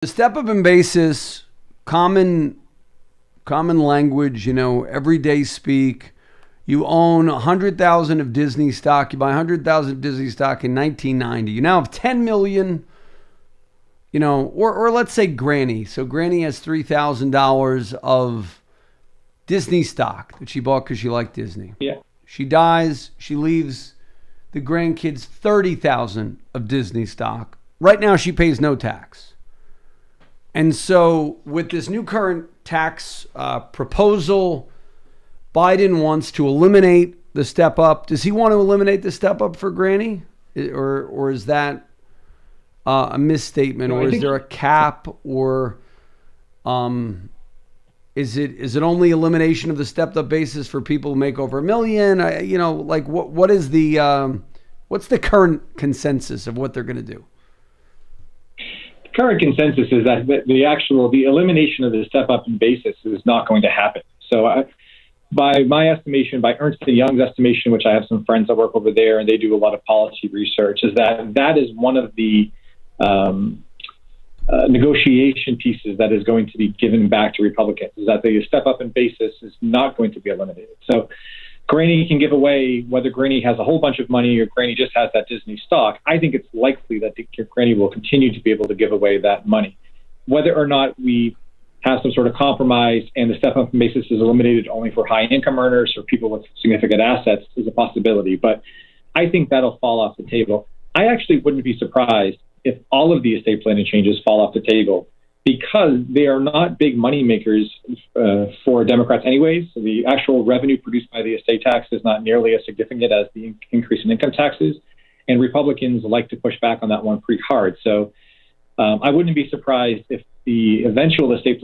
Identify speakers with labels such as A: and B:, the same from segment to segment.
A: The step up in basis, common language, everyday speak. You own 100,000 of Disney stock. You buy 100,000 of Disney stock in 1990. You now have 10 million, or let's say Granny. So Granny has $3,000 of Disney stock that she bought because she liked Disney.
B: Yeah.
A: She dies. She leaves the grandkids 30,000 of Disney stock. Right now, she pays no tax. And so with this new current tax proposal, Biden wants to eliminate the step up. Does he want to eliminate the step up for Granny? Or is that a misstatement? Or is there a cap? Or is it only elimination of the stepped up basis for people who make over $1 million? What is what's the current consensus of what they're going to do?
B: Current consensus is that the elimination of the step up in basis is not going to happen. So by my estimation, by Ernst & Young's estimation, which I have some friends that work over there and they do a lot of policy research, is that is one of the negotiation pieces that is going to be given back to Republicans, is that the step up in basis is not going to be eliminated. So Granny can give away, whether Granny has a whole bunch of money or Granny just has that Disney stock. I think it's likely that Granny will continue to be able to give away that money. Whether or not we have some sort of compromise and the step-up basis is eliminated only for high-income earners or people with significant assets is a possibility. But I think that'll fall off the table. I actually wouldn't be surprised if all of the estate planning changes fall off the table, because they are not big money makers for Democrats anyways. So the actual revenue produced by the estate tax is not nearly as significant as the increase in income taxes. And Republicans like to push back on that one pretty hard. So I wouldn't be surprised if the eventual estate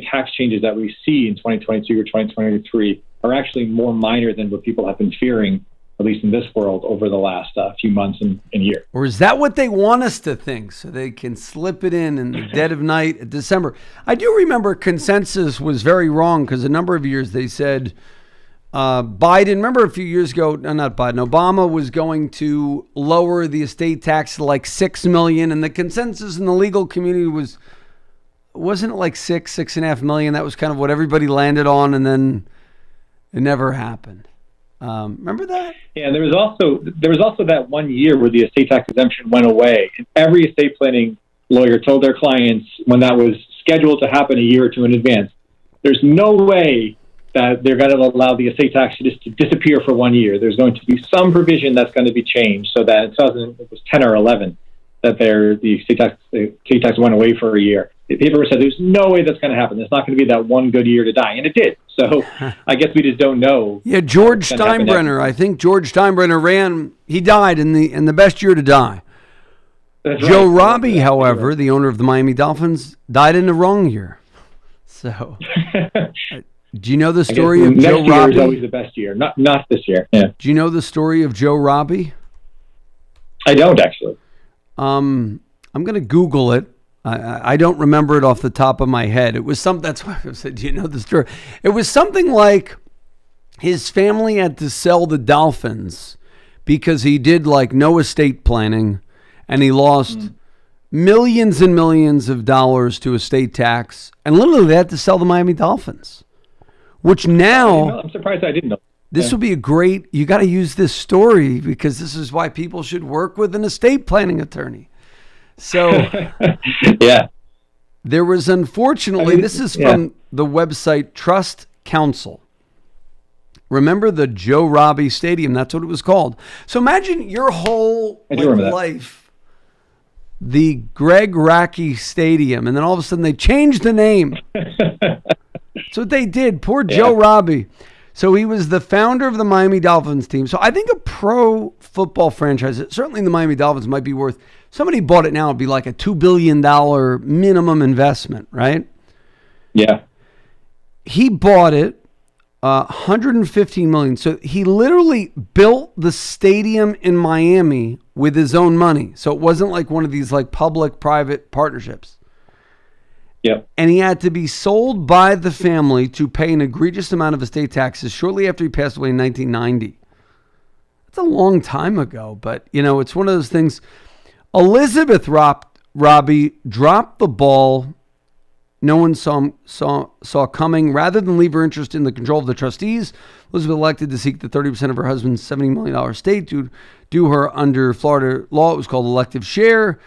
B: tax changes that we see in 2022 or 2023 are actually more minor than what people have been fearing, at least in this world, over the last few months and year.
A: Or is that what they want us to think, so they can slip it in the dead of night at December? I do remember consensus was very wrong, because a number of years they said Biden, remember a few years ago, not Biden, Obama was going to lower the estate tax to like $6 million, and the consensus in the legal community wasn't it like $6.5 million? That was kind of what everybody landed on, and then it never happened. Remember that?
B: Yeah, and there was also that 1 year where the estate tax exemption went away, and every estate planning lawyer told their clients when that was scheduled to happen a year or two in advance, there's no way that they're going to allow the estate tax to just disappear for 1 year. There's going to be some provision that's going to be changed so that it was 10 or 11 that the estate tax went away for a year. People said there's no way that's going to happen. There's not going to be that one good year to die, and it did. So I guess we just don't know.
A: Yeah, George Steinbrenner. I think George Steinbrenner ran. He died in the best year to die.
B: That's
A: Joe
B: right.
A: Robbie, however, the owner of the Miami Dolphins, died in the wrong year. So, do you know the story of Joe Robbie?
B: Next year is always the best year, not this year. Yeah.
A: Do you know the story of Joe Robbie?
B: I don't actually.
A: I'm going to Google it. I don't remember it off the top of my head. It was something, that's why I said, do you know the story? It was something like his family had to sell the Dolphins because he did like no estate planning, and he lost millions and millions of dollars to estate tax. And literally they had to sell the Miami Dolphins, which now
B: I'm surprised I didn't know.
A: This would be you got to use this story, because this is why people should work with an estate planning attorney. So,
B: yeah,
A: there was unfortunately, this is from the website Trust Council. Remember the Joe Robbie Stadium? That's what it was called. So imagine your whole life, the Greg Racki Stadium, and then all of a sudden they changed the name. That's what they did. Poor Joe Robbie. So he was the founder of the Miami Dolphins team. So I think a pro football franchise, certainly the Miami Dolphins, might be worth, somebody bought it now, it'd be like a $2 billion minimum investment, right?
B: Yeah.
A: He bought it, $115 million. So he literally built the stadium in Miami with his own money. So it wasn't like one of these like public-private partnerships.
B: Yep.
A: And he had to be sold by the family to pay an egregious amount of estate taxes shortly after he passed away in 1990. That's a long time ago, but, it's one of those things. Elizabeth Racki dropped the ball no one saw coming. Rather than leave her interest in the control of the trustees, Elizabeth elected to seek the 30% of her husband's $70 million estate to do her under Florida law. It was called elective share.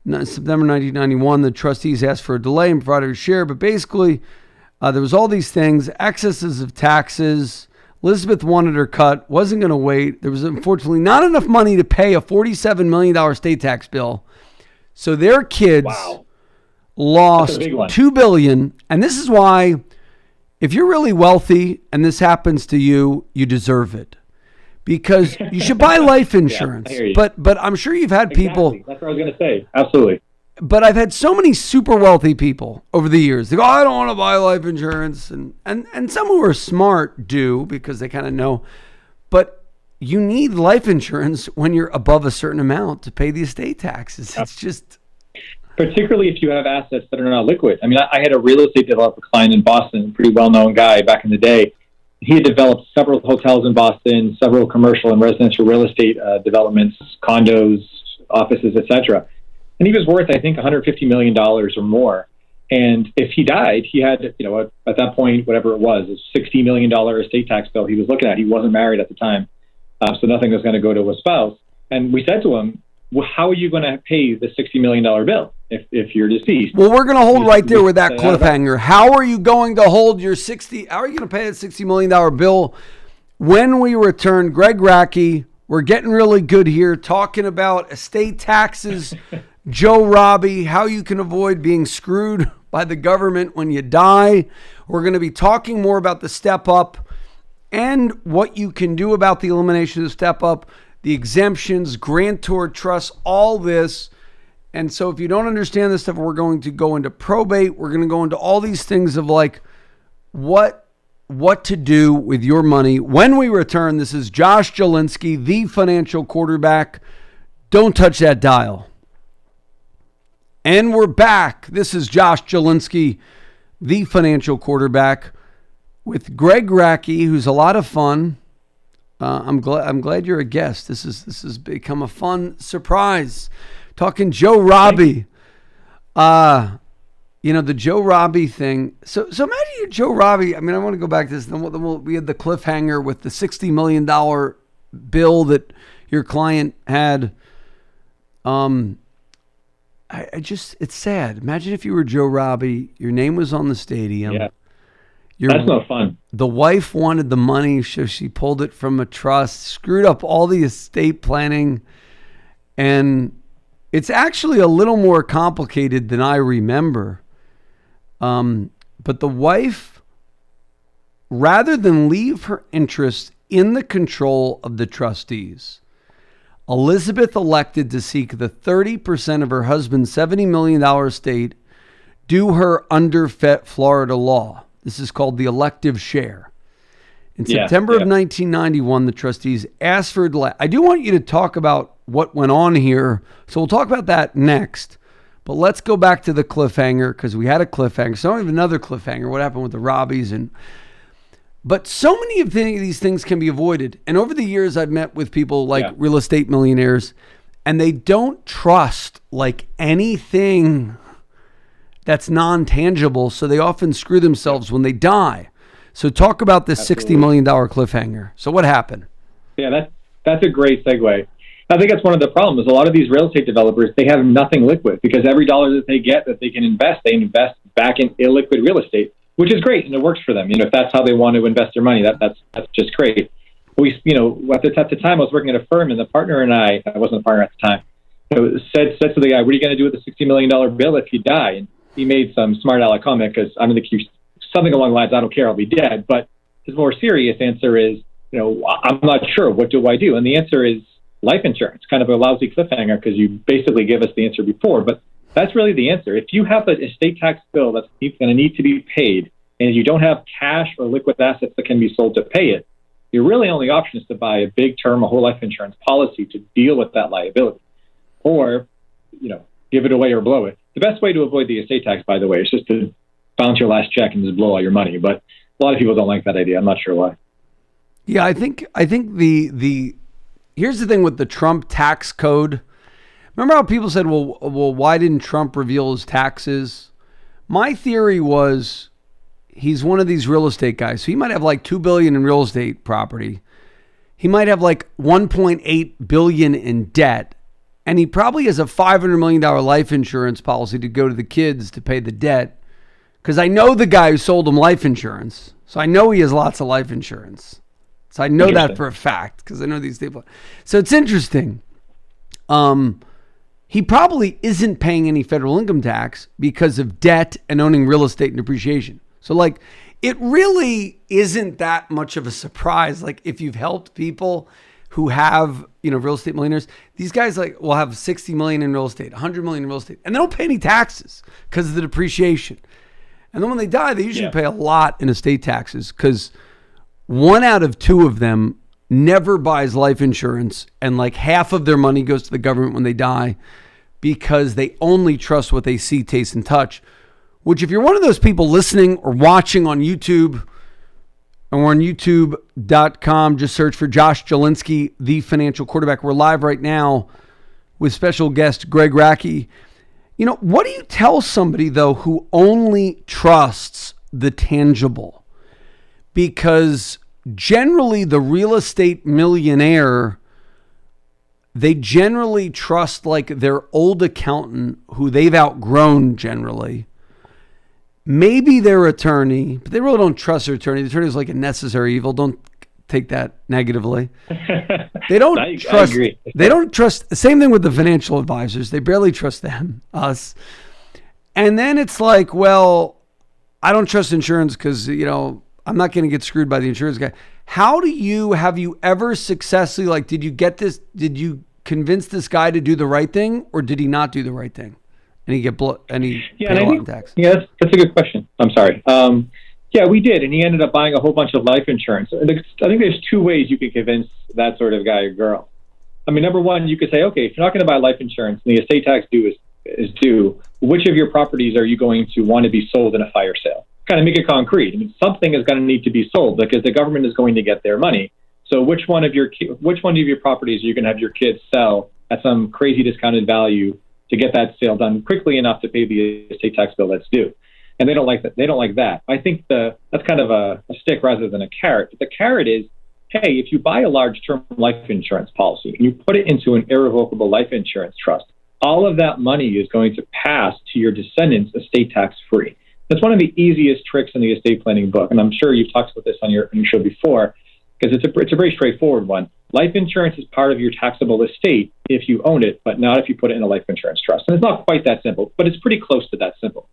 A: In September 1991, the trustees asked for a delay and provided a share, but basically there was all these things, excesses of taxes. Elizabeth wanted her cut, wasn't going to wait. There was unfortunately not enough money to pay a $47 million estate tax bill. So their kids lost $2 billion. And this is why, if you're really wealthy and this happens to you, you deserve it. Because you should buy life insurance. But I'm sure you've had people.
B: That's what I was going to say. Absolutely.
A: But I've had so many super wealthy people over the years. They go, I don't want to buy life insurance. And some who are smart do, because they kind of know. But you need life insurance when you're above a certain amount to pay the estate taxes. It's just...
B: Particularly if you have assets that are not liquid. I mean, I had a real estate developer client in Boston, a pretty well-known guy back in the day. He had developed several hotels in Boston, several commercial and residential real estate developments, condos, offices, etc. And he was worth, I think, $150 million or more. And if he died, he had, at that point, whatever it was, a $60 million estate tax bill he was looking at. He wasn't married at the time, so nothing was going to go to a spouse. And we said to him, well, how are you going to pay the $60 million bill if you're deceased?
A: Well, we're going to hold right there with that cliffhanger. How are you going to hold your how are you going to pay a $60 million bill? When we return, Greg Racki, we're getting really good here, talking about estate taxes, Joe Racki, how you can avoid being screwed by the government when you die. We're going to be talking more about the step up and what you can do about the elimination of the step up, the exemptions, grantor trusts, all this. And so if you don't understand this stuff, we're going to go into probate. We're going to go into all these things of like what to do with your money. When we return, this is Josh Jelinski, the financial quarterback. Don't touch that dial. And we're back. This is Josh Jelinski, the financial quarterback, with Greg Racki, who's a lot of fun. I'm glad you're a guest. This has become a fun surprise. Talking Joe Racki. The Joe Racki thing. So imagine you're Joe Racki. I mean, I want to go back to this. Then we had the cliffhanger with the $60 million bill that your client had. It's sad. Imagine if you were Joe Racki. Your name was on the stadium.
B: Yeah. That's no fun.
A: The wife wanted the money, so she pulled it from a trust, screwed up all the estate planning, and it's actually a little more complicated than I remember. But the wife, rather than leave her interest in the control of the trustees, Elizabeth elected to seek the 30% of her husband's $70 million estate due her under Florida law. This is called the elective share. In September of 1991, the trustees asked for a delay. I do want you to talk about what went on here. So we'll talk about that next. But let's go back to the cliffhanger, because we had a cliffhanger. So I have another cliffhanger. What happened with the Rabbis? But so many of these things can be avoided. And over the years, I've met with people like real estate millionaires, and they don't trust like anything that's non-tangible, so they often screw themselves when they die. So talk about this $60 million cliffhanger. So what happened?
B: Yeah, that's a great segue. I think that's one of the problems. A lot of these real estate developers, they have nothing liquid, because every dollar that they get that they can invest, they invest back in illiquid real estate, which is great, and it works for them. If that's how they want to invest their money, that's just great. We, at the time I was working at a firm, and the partner and I wasn't a partner at the time, said to the guy, what are you going to do with the $60 million bill if you die? And he made some smart aleck comment, because I'm going to keep something along the lines, I don't care, I'll be dead. But his more serious answer is, I'm not sure. What do I do? And the answer is life insurance. Kind of a lousy cliffhanger, because you basically give us the answer before. But that's really the answer. If you have an estate tax bill that's going to need to be paid, and you don't have cash or liquid assets that can be sold to pay it, your really only option is to buy a big term, a whole life insurance policy to deal with that liability. Or, give it away or blow it. The best way to avoid the estate tax, by the way, is just to bounce your last check and just blow all your money. But a lot of people don't like that idea. I'm not sure why.
A: Yeah, I think the here's the thing with the Trump tax code. Remember how people said, well, why didn't Trump reveal his taxes? My theory was he's one of these real estate guys. So he might have like $2 billion in real estate property. He might have like $1.8 billion in debt. And he probably has a $500 million life insurance policy to go to the kids to pay the debt. Because I know the guy who sold him life insurance. So I know he has lots of life insurance. So I know that for a fact because I know these people. So it's interesting. He probably isn't paying any federal income tax because of debt and owning real estate and depreciation. So like, it really isn't that much of a surprise. Like if you've helped people who have, real estate millionaires, these guys like will have 60 million in real estate, 100 million in real estate, and they don't pay any taxes because of the depreciation. And then when they die, they usually pay a lot in estate taxes because 1 out of 2 of them never buys life insurance, and like half of their money goes to the government when they die because they only trust what they see, taste, and touch. Which if you're one of those people listening or watching on YouTube, and we're on youtube.com, just search for Josh Jelinski, the financial quarterback. We're live right now with special guest Greg Racki. What do you tell somebody, though, who only trusts the tangible? Because generally the real estate millionaire, they generally trust like their old accountant who they've outgrown generally. Maybe their attorney, but they really don't trust their attorney. The attorney is like a necessary evil. Don't take that negatively. They don't trust. I agree. They don't trust. Same thing with the financial advisors. They barely trust them, us. And then it's like, well, I don't trust insurance because, I'm not going to get screwed by the insurance guy. Have you ever successfully, did you convince this guy to do the right thing or did he not do the right thing? And he get paid a lot in tax.
B: Yeah, that's a good question. I'm sorry. Yeah, we did. And he ended up buying a whole bunch of life insurance. I think there's 2 ways you can convince that sort of guy or girl. I mean, number one, you could say, okay, if you're not going to buy life insurance and the estate tax due is due, which of your properties are you going to want to be sold in a fire sale? Kind of make it concrete. I mean, something is going to need to be sold because the government is going to get their money. So which one of your properties are you going to have your kids sell at some crazy discounted value to get that sale done quickly enough to pay the estate tax bill that's due? And they don't like that. They don't like that. I think that's kind of a stick rather than a carrot. But the carrot is, hey, if you buy a large term life insurance policy and you put it into an irrevocable life insurance trust, all of that money is going to pass to your descendants estate tax free. That's one of the easiest tricks in the estate planning book. And I'm sure you've talked about this on your show before because it's a very straightforward one. Life insurance is part of your taxable estate if you own it, but not if you put it in a life insurance trust. And it's not quite that simple, but it's pretty close to that simple.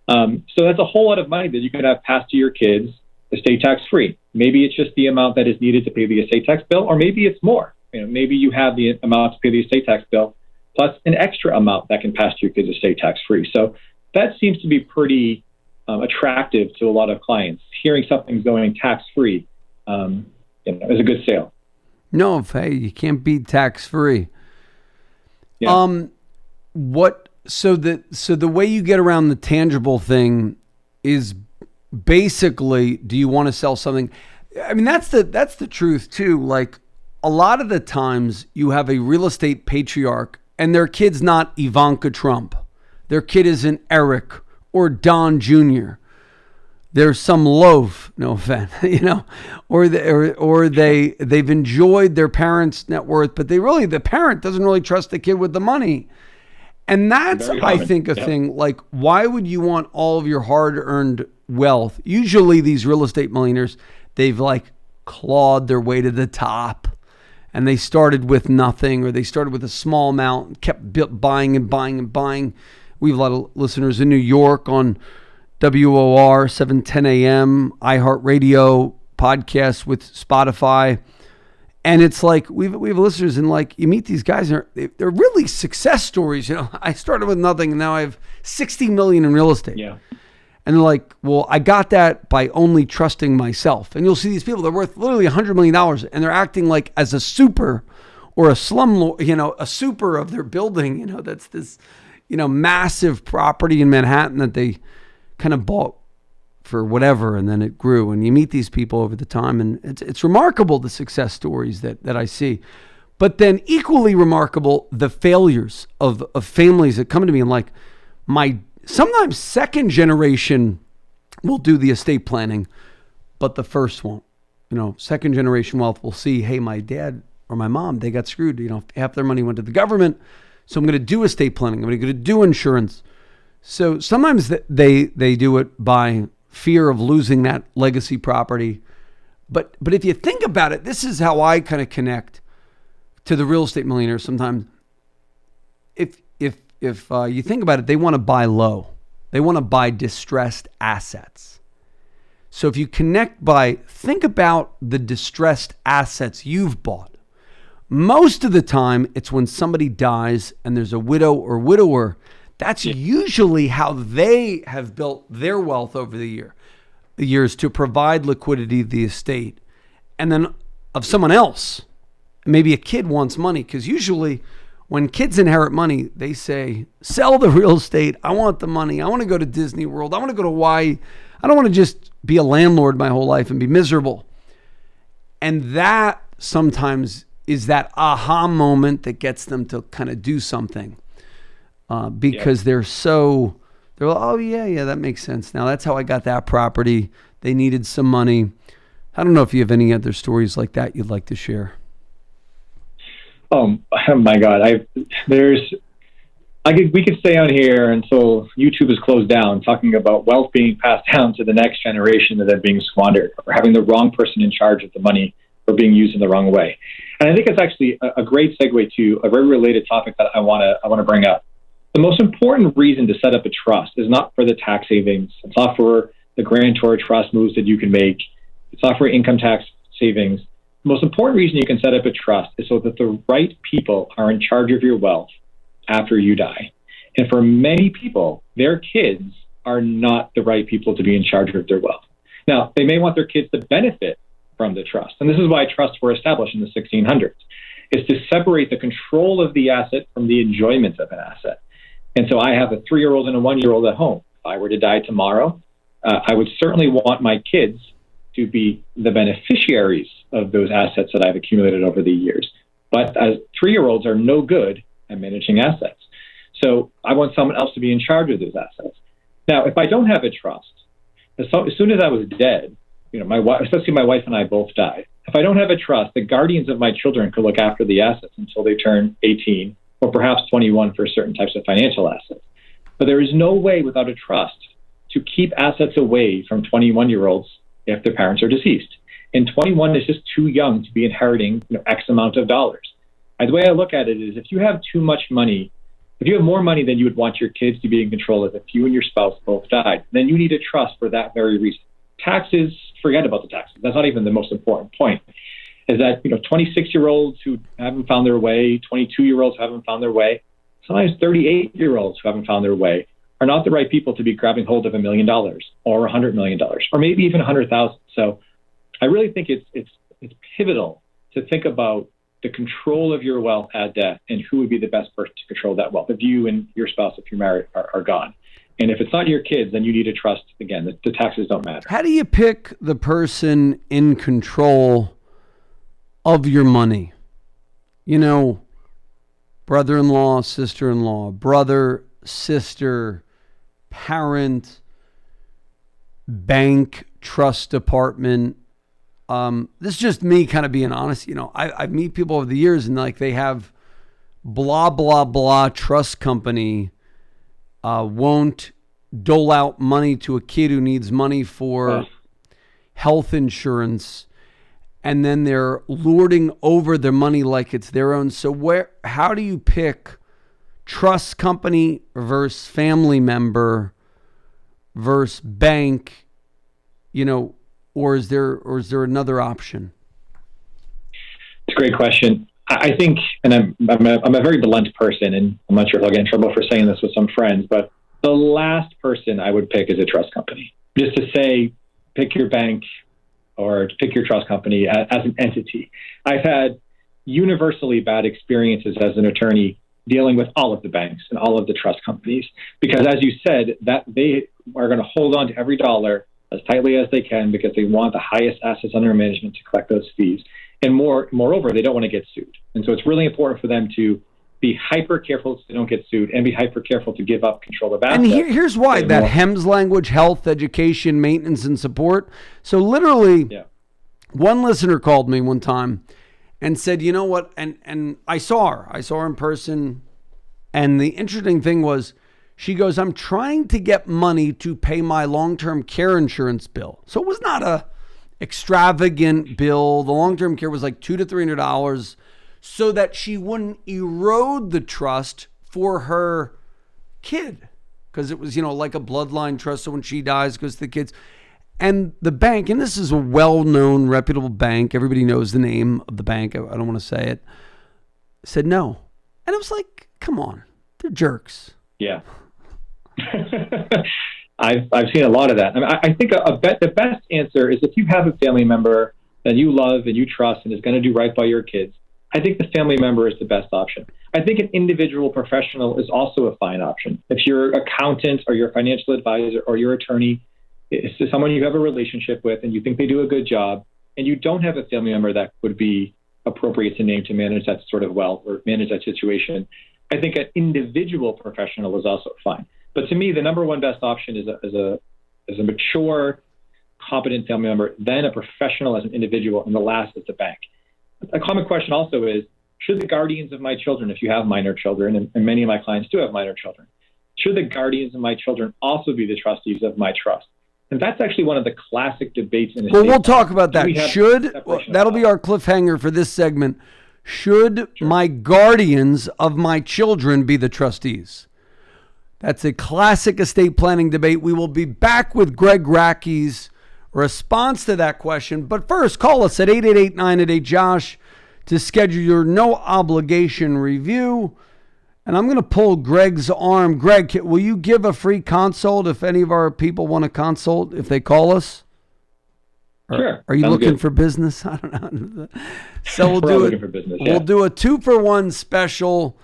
B: So that's a whole lot of money that you can have passed to your kids estate tax free. Maybe it's just the amount that is needed to pay the estate tax bill, or maybe it's more. Maybe you have the amount to pay the estate tax bill plus an extra amount that can pass to your kids estate tax free. So that seems to be pretty attractive to a lot of clients. Hearing something's going tax free is a good sale.
A: No, hey, you can't beat tax free.
B: Yeah.
A: So the way you get around the tangible thing is basically, do you want to sell something? I mean, that's the truth too. Like a lot of the times you have a real estate patriarch and their kid's not Ivanka Trump. Their kid isn't Eric or Don Jr. There's some loaf, no offense, or they've enjoyed their parents' net worth, but the parent doesn't really trust the kid with the money. And that's, I think, a thing. Like, why would you want all of your hard-earned wealth? Usually these real estate millionaires, they've clawed their way to the top and they started with nothing, or they started with a small amount and kept buying and buying and buying. We have a lot of listeners in New York on WOR 710 AM, iHeartRadio, podcasts with Spotify. And it's we have listeners and you meet these guys and they're really success stories. I started with nothing and now I have 60 million in real estate.
B: Yeah.
A: And they're like, well, I got that by only trusting myself. And you'll see these people, they're worth literally $100 million and they're acting like as a super or a slum, a super of their building, that's this, massive property in Manhattan that they kind of bought for whatever, and then it grew. And you meet these people over the time, and it's remarkable, the success stories that I see. But then equally remarkable, the failures of families that come to me and like sometimes second generation will do the estate planning, but the first won't. Second generation wealth will see, hey, my dad or my mom, they got screwed. Half their money went to the government. So I'm going to do estate planning. I'm going to do insurance. So sometimes they do it by fear of losing that legacy property. But if you think about it, this is how I kind of connect to the real estate millionaire sometimes. If you think about it, they want to buy low. They want to buy distressed assets. So if you think about the distressed assets you've bought. Most of the time, it's when somebody dies and there's a widow or widower. That's usually how they have built their wealth over the years to provide liquidity to the estate. And then of someone else, maybe a kid wants money, because usually when kids inherit money, they say, sell the real estate. I want the money. I want to go to Disney World. I want to go to Hawaii. I don't want to just be a landlord my whole life and be miserable. And that sometimes is that aha moment that gets them to kind of do something because they're like, oh, yeah, that makes sense. Now that's how I got that property. They needed some money. I don't know if you have any other stories like that you'd like to share. Oh
B: my God. We could stay on here until YouTube is closed down talking about wealth being passed down to the next generation and then being squandered, or having the wrong person in charge of the money or being used in the wrong way. And I think it's actually a great segue to a very related topic that I want to bring up. The most important reason to set up a trust is not for the tax savings. It's not for the grantor trust moves that you can make. It's not for income tax savings. The most important reason you can set up a trust is so that the right people are in charge of your wealth after you die. And for many people, their kids are not the right people to be in charge of their wealth. Now, they may want their kids to benefit from the trust. And this is why trusts were established in the 1600s, is to separate the control of the asset from the enjoyment of an asset. And so I have a 3-year-old and a 1-year-old at home. If I were to die tomorrow, I would certainly want my kids to be the beneficiaries of those assets that I've accumulated over the years. But as 3-year-olds are no good at managing assets. So I want someone else to be in charge of those assets. Now, if I don't have a trust, as soon as I was dead, especially my wife and I both died. If I don't have a trust, the guardians of my children could look after the assets until they turn 18 or perhaps 21 for certain types of financial assets. But there is no way without a trust to keep assets away from 21-year-olds if their parents are deceased. And 21 is just too young to be inheriting X amount of dollars. And the way I look at it is, if you have too much money, if you have more money than you would want your kids to be in control of, if you and your spouse both died, then you need a trust for that very reason. Taxes, forget about the taxes. That's not even the most important point. Is that 26-year-olds who haven't found their way, 22-year-olds who haven't found their way, sometimes 38-year-olds who haven't found their way are not the right people to be grabbing hold of $1 million or $100 million or maybe even 100,000. So I really think it's pivotal to think about the control of your wealth at death and who would be the best person to control that wealth. If you and your spouse, if you're married, are gone. And if it's not your kids, then you need to trust, again, that the taxes don't matter.
A: How do you pick the person in control of your money? Brother-in-law, sister-in-law, brother, sister, parent, bank, trust department. This is just me kind of being honest. I meet people over the years and they have blah, blah, blah trust company won't dole out money to a kid who needs money for health insurance. And then they're lording over their money like it's their own. So how do you pick trust company versus family member versus bank, or is there another option?
B: It's a great question. I think, and I'm a very blunt person, and I'm not sure if I'll get in trouble for saying this with some friends, but the last person I would pick is a trust company. Just to say, pick your bank or pick your trust company as an entity. I've had universally bad experiences as an attorney dealing with all of the banks and all of the trust companies, because as you said, that they are going to hold on to every dollar as tightly as they can because they want the highest assets under management to collect those fees. And moreover, they don't want to get sued. And so it's really important for them to be hyper careful so they don't get sued, and be hyper careful to give up control of assets.
A: And here's why, that HEMS language: health, education, maintenance, and support. So literally, one listener called me one time and said, you know what? And I saw her in person. And the interesting thing was, she goes, I'm trying to get money to pay my long-term care insurance bill. So it was not a extravagant bill. The long-term care was like $200 to $300, so that she wouldn't erode the trust for her kid, because it was, like a bloodline trust. So when she dies, goes to the kids. And the bank, and this is a well-known, reputable bank, everybody knows the name of the bank, I don't want to say it, said no. And I was like, come on, they're jerks.
B: Yeah. I've seen a lot of that. I mean, I think the best answer is, if you have a family member that you love and you trust and is going to do right by your kids, I think the family member is the best option. I think an individual professional is also a fine option. If your accountant or your financial advisor or your attorney is someone you have a relationship with and you think they do a good job, and you don't have a family member that would be appropriate to name to manage that sort of wealth or manage that situation, I think an individual professional is also fine. But to me, the number one best option is a mature, competent family member, then a professional as an individual, and the last is the bank. A common question also is, should the guardians of my children, if you have minor children, and many of my clients do have minor children, should the guardians of my children also be the trustees of my trust? And that's actually one of the classic debates in the
A: Well, we'll talk about that. That'll be our cliffhanger for this segment. Should my guardians of my children be the trustees? That's a classic estate planning debate. We will be back with Greg Racki's response to that question. But first, call us at 888-988-JOSH to schedule your no obligation review. And I'm going to pull Greg's arm. Greg, will you give a free consult if any of our people want to consult, if they call us?
B: Sure.
A: Are you looking for business? I don't know. So we'll do it. We'll do a 2-for-1 special.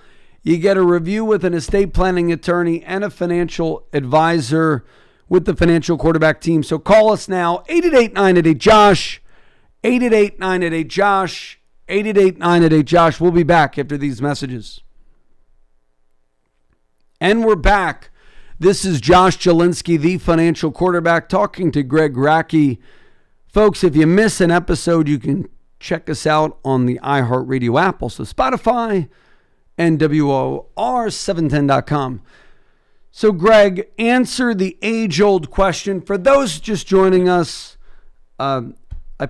A: You get a review with an estate planning attorney and a financial advisor with the Financial Quarterback team. So call us now, 888-988-JOSH, 888-988-JOSH, 888-988-JOSH. We'll be back after these messages. And we're back. This is Josh Jelinski, the Financial Quarterback, talking to Greg Racki. Folks, if you miss an episode, you can check us out on the iHeartRadio app, also Spotify, and WOR710.com. So, Greg, answer the age-old question. For those just joining us, I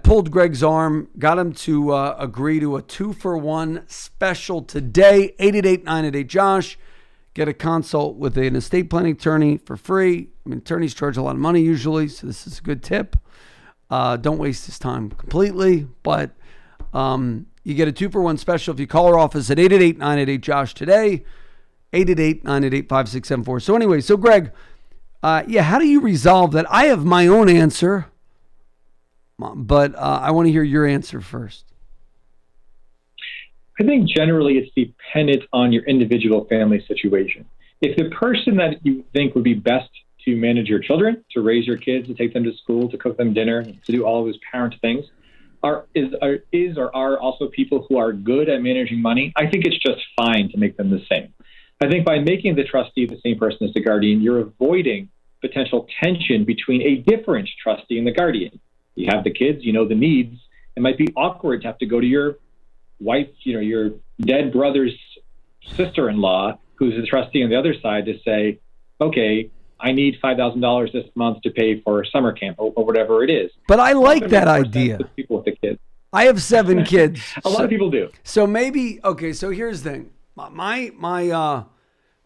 A: pulled Greg's arm, got him to agree to a 2-for-1 special today, 888-988-JOSH. Get a consult with an estate planning attorney for free. I mean, attorneys charge a lot of money usually, so this is a good tip. Don't waste his time completely, but you get a 2-for-1 special if you call our office at 888-988-JOSH today, 888-988-5674. So anyway, so Greg, how do you resolve that? I have my own answer, but I want to hear your answer first.
B: I think generally it's dependent on your individual family situation. If the person that you think would be best to manage your children, to raise your kids, to take them to school, to cook them dinner, to do all of those parent things, are also people who are good at managing money, I think it's just fine to make them the same. I think by making the trustee the same person as the guardian, you're avoiding potential tension between a different trustee and the guardian. You have the kids, you know the needs. It might be awkward to have to go to your wife, your dead brother's sister-in-law, who's the trustee on the other side, to say, okay, I need $5,000 this month to pay for summer camp or whatever it is.
A: But I like that idea.
B: People with the kids.
A: I have 7 kids.
B: A lot of people do.
A: So maybe, okay, so here's the thing.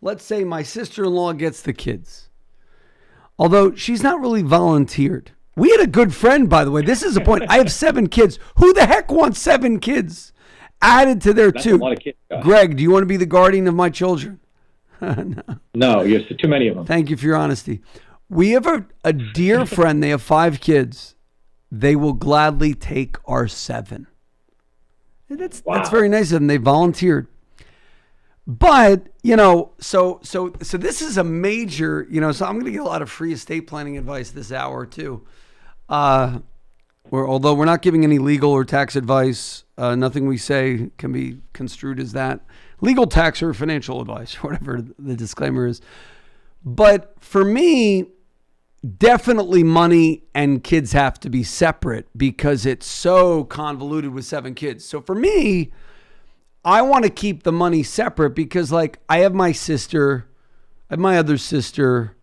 A: Let's say my sister-in-law gets the kids. Although she's not really volunteered. We had a good friend, by the way. This is a point. I have 7 kids. Who the heck wants 7 kids added to their 2?
B: That's a lot of kids,
A: Greg, do you want to be the guardian of my children?
B: No, you have too many of them.
A: Thank you for your honesty. We have a dear friend. They have 5 kids. They will gladly take our 7. That's very nice of them. They volunteered. But, so this is a major, so I'm going to get a lot of free estate planning advice this hour too. although we're not giving any legal or tax advice, nothing we say can be construed as that. Legal, tax, or financial advice, or whatever the disclaimer is. But for me, definitely money and kids have to be separate because it's so convoluted with 7 kids. So for me, I want to keep the money separate because, like, I have my sister, I have my other sister,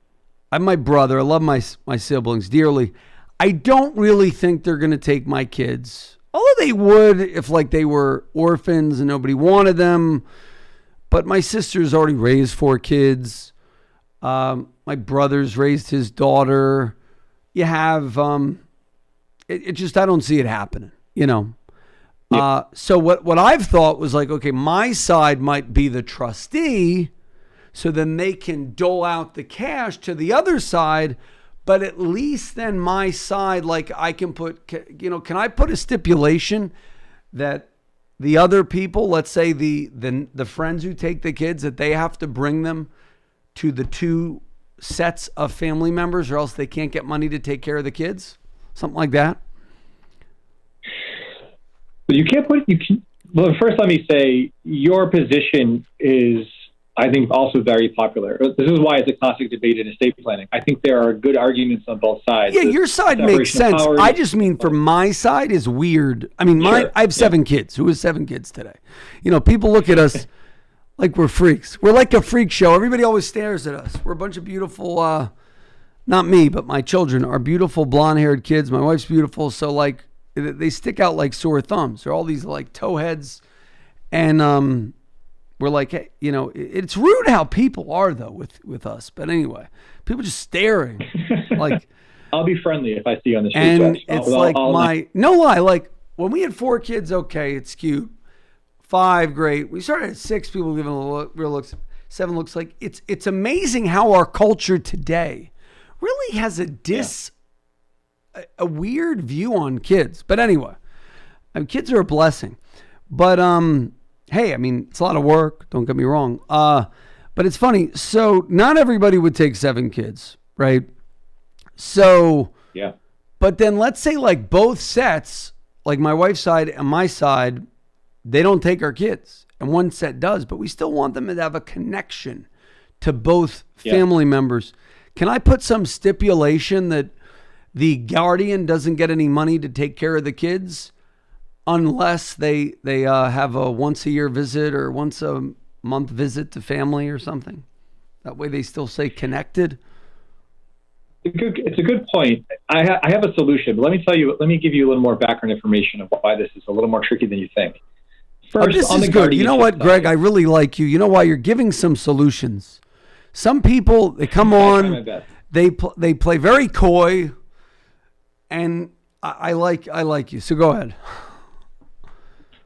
A: I have my brother. I love my siblings dearly. I don't really think they're going to take my kids. Although they would if, like, they were orphans and nobody wanted them. But my sister's already raised 4 kids. My brother's raised his daughter. You have, it just, I don't see it happening, you know? Yeah. So what I've thought was like, okay, my side might be the trustee. So then they can dole out the cash to the other side. But at least then my side, like I can put, you know, can I put a stipulation that the other people, let's say the friends who take the kids, that they have to bring them to the 2 sets of family members or else they can't get money to take care of the kids? Something like that?
B: But well, first let me say your position is, I think, also very popular. This is why it's a classic debate in estate planning. I think there are good arguments on both sides.
A: Yeah, your side makes sense. I just mean for my side is weird. I mean, I have 7 kids. Who has 7 kids today? You know, people look at us like we're freaks. We're like a freak show. Everybody always stares at us. We're a bunch of beautiful, not me, but my children are beautiful blonde-haired kids. My wife's beautiful. So, like, they stick out like sore thumbs. They're all these, like, towheads. And, we're like, hey, you know, it's rude how people are, though, with us. But anyway, people just staring. Like,
B: I'll be friendly if I see you on the street.
A: And it's no lie, like, when we had 4 kids, okay, it's cute. 5, great. We started at 6, people giving real looks. 7 looks like. It's amazing how our culture today really has a weird view on kids. But anyway, I mean, kids are a blessing. But, hey, I mean, it's a lot of work. Don't get me wrong. But it's funny. So not everybody would take 7 kids, right? So,
B: yeah.
A: But then let's say like both sets, like my wife's side and my side, they don't take our kids. And one set does, but we still want them to have a connection to both family members. Can I put some stipulation that the guardian doesn't get any money to take care of the kids unless they have a once a year visit or once a month visit to family or something? That way they still stay connected.
B: It's a good point. I have a solution, but let me give you a little more background information of why this is a little more tricky than you think. First,
A: this is good. You know what, Greg? I really like you. You know why? You're giving some solutions. Some people, they come on, they play very coy, and I like you. So go ahead.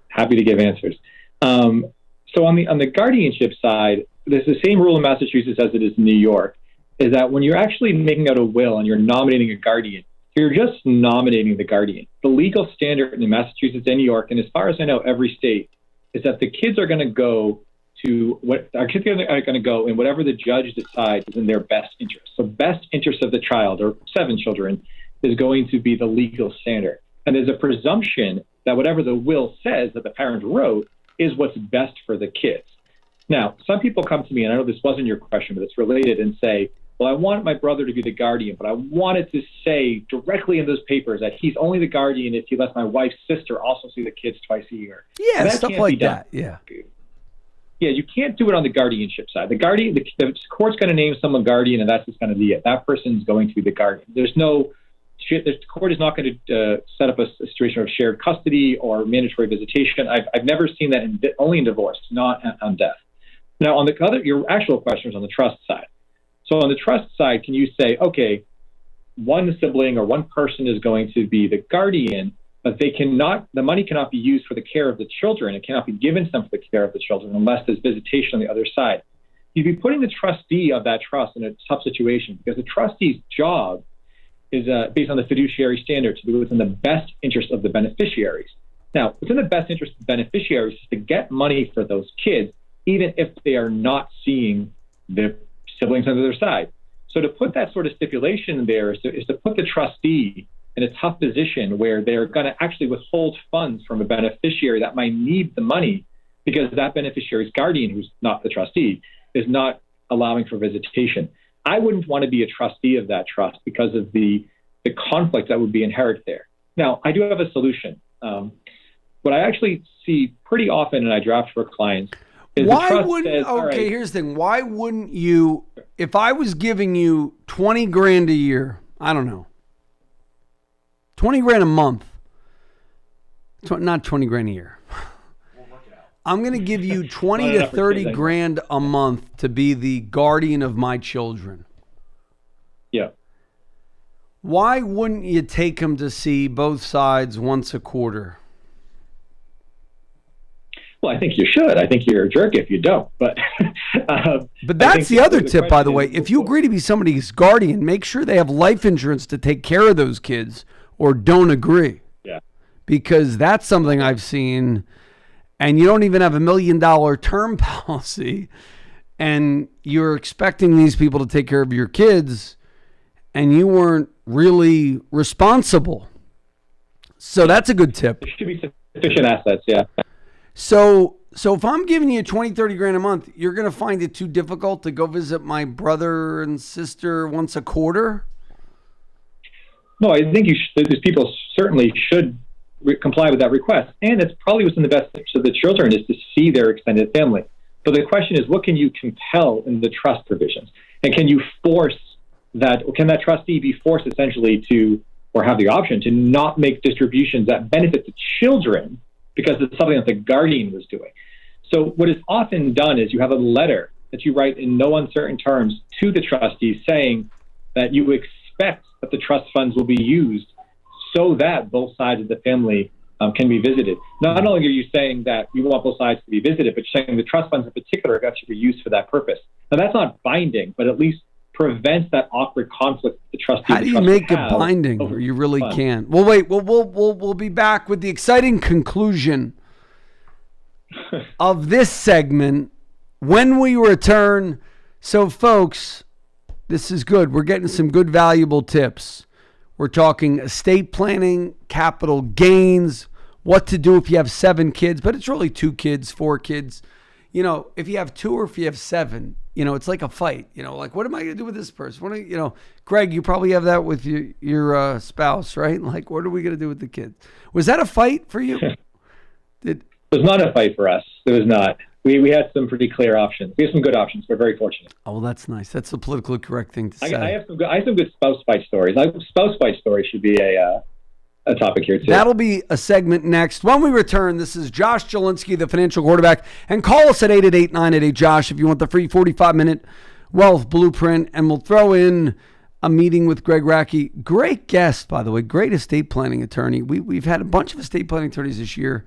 B: Happy to give answers. So on the guardianship side, there's the same rule in Massachusetts as it is in New York, is that when you're actually making out a will and you're nominating a guardian, you're just nominating the guardian. The legal standard in Massachusetts and New York, and as far as I know, every state, is that the kids are going to go in whatever the judge decides is in their best interest. So best interest of the child, or 7 children, is going to be the legal standard. And there's a presumption that whatever the will says that the parent wrote is what's best for the kids. Now, some people come to me, and I know this wasn't your question, but it's related, and say, well, I want my brother to be the guardian, but I wanted to say directly in those papers that he's only the guardian if he lets my wife's sister also see the kids twice a year.
A: Yeah, stuff like that. Yeah.
B: Yeah, you can't do it on the guardianship side. The court's going to name someone guardian, and that's just going to be it. That person's going to be the guardian. The court is not going to set up a situation of shared custody or mandatory visitation. I've never seen that only in divorce, not on death. Now, on your actual question is on the trust side. So on the trust side, can you say, okay, one sibling or one person is going to be the guardian, but the money cannot be used for the care of the children. It cannot be given to them for the care of the children unless there's visitation on the other side. You'd be putting the trustee of that trust in a tough situation, because the trustee's job is based on the fiduciary standard to do what's in the best interest of the beneficiaries. Now, within the best interest of the beneficiaries is to get money for those kids, even if they are not seeing their siblings on the other side. So to put that sort of stipulation in there is to put the trustee in a tough position where they're going to actually withhold funds from a beneficiary that might need the money because that beneficiary's guardian, who's not the trustee, is not allowing for visitation. I wouldn't want to be a trustee of that trust because of the conflict that would be inherent there. Now, I do have a solution. What I actually see pretty often, and I draft for clients, is
A: here's the thing. Why wouldn't you, if I was giving you 20 grand a year, I don't know, 20 grand a month, not 20 grand a year. I'm going to give you 20 to 30 grand a month to be the guardian of my children.
B: Yeah.
A: Why wouldn't you take them to see both sides once a quarter?
B: Well, I think you should. I think you're a jerk if you don't. But
A: that's the other tip, by the way. If you agree to be somebody's guardian, make sure they have life insurance to take care of those kids, or don't agree.
B: Yeah.
A: Because that's something I've seen, and you don't even have $1 million term policy, and you're expecting these people to take care of your kids, and you weren't really responsible. So that's a good tip.
B: There should be sufficient assets, yeah.
A: So if I'm giving you 20, 30 grand a month, you're going to find it too difficult to go visit my brother and sister once a quarter?
B: No, I think these people certainly should comply with that request. And it's probably within the best interest of the children is to see their extended family. So the question is, what can you compel in the trust provisions? And can you force that, or can that trustee be forced essentially to, or have the option to not make distributions that benefit the children because it's something that the guardian was doing? So what is often done is you have a letter that you write in no uncertain terms to the trustee saying that you expect that the trust funds will be used so that both sides of the family can be visited. Not only are you saying that you want both sides to be visited, but you're saying the trust funds in particular have to be used for that purpose. Now, that's not binding, but at least prevents that awkward conflict with the trustee.
A: How do you make it binding? Or you really can't. Well, wait. We'll be back with the exciting conclusion of this segment when we return. So, folks, this is good. We're getting some good, valuable tips. We're talking estate planning, capital gains, what to do if you have 7 kids, but it's really 2 kids, 4 kids. You know, if you have 2 or if you have 7, you know, it's like a fight. You know, like, what am I going to do with this person? Greg, you probably have that with your spouse, right? Like, what are we going to do with the kids? Was that a fight for you?
B: It was not a fight for us. It was not. We had some pretty clear options. We have some good options. We're very fortunate.
A: Oh, well, that's nice. That's the politically correct thing to say.
B: I have some good spouse fight stories. Spouse fight stories should be a topic here too.
A: That'll be a segment next. When we return, this is Josh Jelinski, the financial quarterback, and call us at 888-988-JOSH if you want the free 45-minute wealth blueprint, and we'll throw in a meeting with Greg Racki. Great guest, by the way, great estate planning attorney. We've had a bunch of estate planning attorneys this year,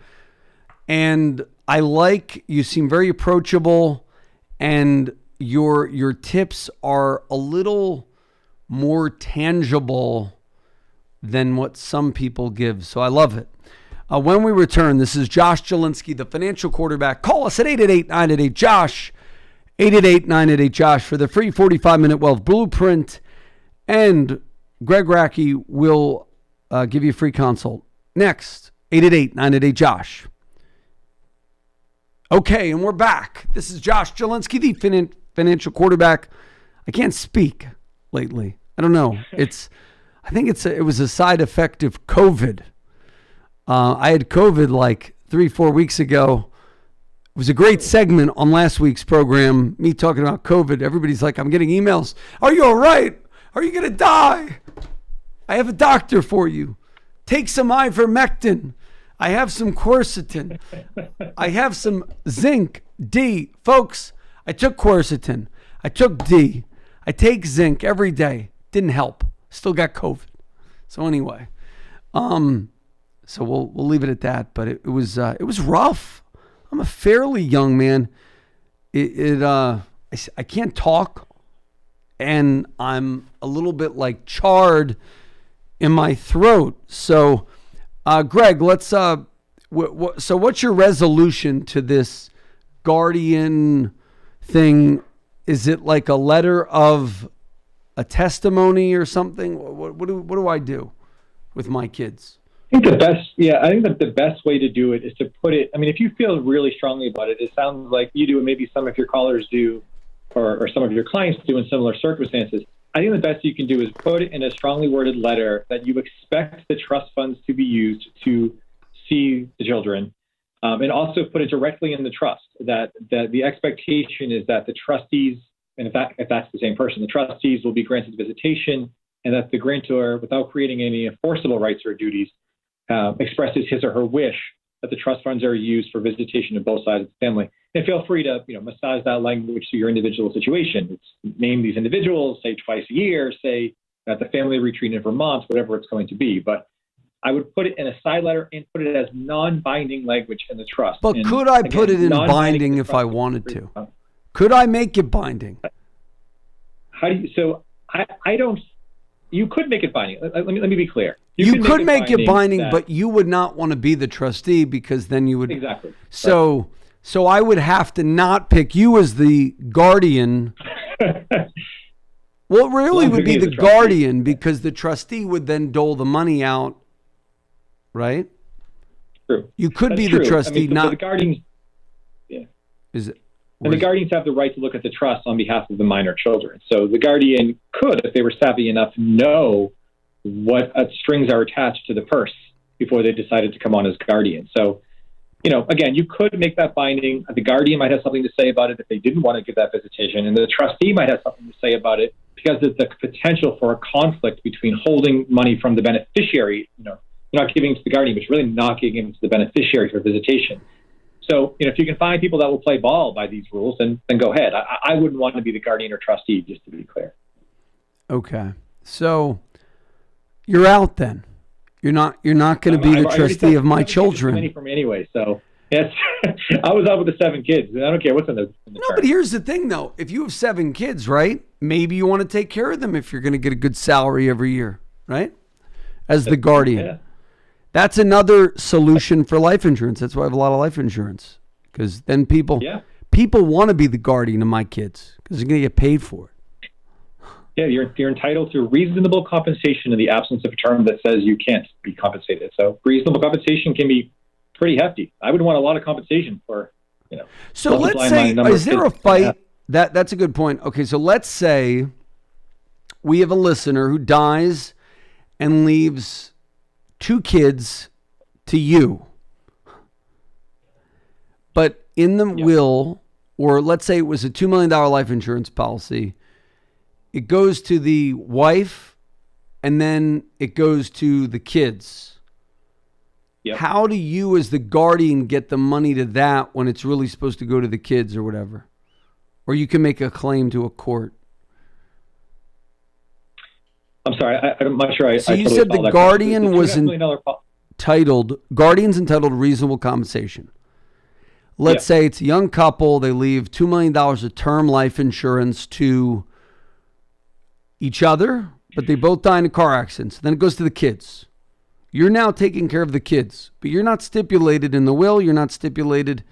A: and I like, you seem very approachable, and your tips are a little more tangible than what some people give. So I love it. When we return, this is Josh Jelinski, the financial quarterback. Call us at 888-988-JOSH, 888-988-JOSH for the free 45-minute wealth blueprint. And Greg Racki will give you a free consult. Next, 888-988-JOSH. Okay, and we're back. This is Josh Jelinski, the financial quarterback. I can't speak lately. I don't know. I think it was a side effect of COVID. I had COVID like 3-4 weeks ago. It was a great segment on last week's program, me talking about COVID. Everybody's like, I'm getting emails. Are you all right? Are you going to die? I have a doctor for you. Take some ivermectin. I have some quercetin. I have some zinc, D. Folks, I took quercetin. I took D. I take zinc every day. Didn't help. Still got COVID. So anyway, so we'll leave it at that. But it was rough. I'm a fairly young man. I can't talk, and I'm a little bit like charred in my throat. So, Greg, let's. So what's your resolution to this guardian thing? Is it like a letter of a testimony or something? What do I do? with my kids?
B: I think that the best way to do it is to put it, I mean, if you feel really strongly about it, it sounds like you do, and maybe some of your callers do, or some of your clients do in similar circumstances. I think the best you can do is put it in a strongly worded letter that you expect the trust funds to be used to see the children, and also put it directly in the trust that the expectation is that the trustees, and if that's the same person, the trustees will be granted visitation, and that the grantor, without creating any enforceable rights or duties, expresses his or her wish that the trust funds are used for visitation of both sides of the family. And feel free to massage that language to your individual situation. It's name these individuals, say twice a year, say at the family retreat in Vermont, whatever it's going to be. But I would put it in a side letter and put it as non-binding language in the trust.
A: But
B: and
A: could I put it in
B: non-binding
A: binding if I wanted to? Could I make it binding?
B: How do you? So I don't. You could make it binding. Let me be clear.
A: You could make it binding, but you would not want to be the trustee because then you would.
B: Exactly.
A: So I would have to not pick you as the guardian. Well, it really would be the guardian because the trustee would then dole the money out, right?
B: True.
A: You could be the trustee, not
B: the guardians. Yeah.
A: Is it?
B: And the guardians have the right to look at the trust on behalf of the minor children. So the guardian could, if they were savvy enough, know what strings are attached to the purse before they decided to come on as guardian. So, again, you could make that binding. The guardian might have something to say about it if they didn't want to give that visitation, and the trustee might have something to say about it because there's the potential for a conflict between holding money from the beneficiary. You're not giving it to the guardian, but you're really not giving it to the beneficiary for visitation. So, if you can find people that will play ball by these rules, then go ahead. I wouldn't want to be the guardian or trustee, just to be clear.
A: Okay. So you're out then. You're not going to be the trustee of my children.
B: Many for me anyway. So yes, I was out with the 7 kids. I don't care what's in the
A: No, but here's the thing though. If you have 7 kids, right? Maybe you want to take care of them if you're going to get a good salary every year, right? As the guardian.
B: Yeah.
A: That's another solution for life insurance. That's why I have a lot of life insurance. Because then people want to be the guardian of my kids because they're going to get paid for it.
B: Yeah, you're entitled to reasonable compensation in the absence of a term that says you can't be compensated. So reasonable compensation can be pretty hefty. I would want a lot of compensation for,
A: So let's say, is there a fight? That's a good point. Okay, so let's say we have a listener who dies and leaves 2 kids to you. But in the will, or let's say it was a $2 million life insurance policy, it goes to the wife and then it goes to the kids. Yep. How do you as the guardian get the money to that when it's really supposed to go to the kids or whatever? Or you can make a claim to a court.
B: I'm sorry, I'm not sure.
A: So you said the guardian was guardian's entitled to reasonable compensation. Let's say it's a young couple. They leave $2 million of term life insurance to each other, but they both die in a car accident. So then it goes to the kids. You're now taking care of the kids, but you're not stipulated in the will. You're not stipulated.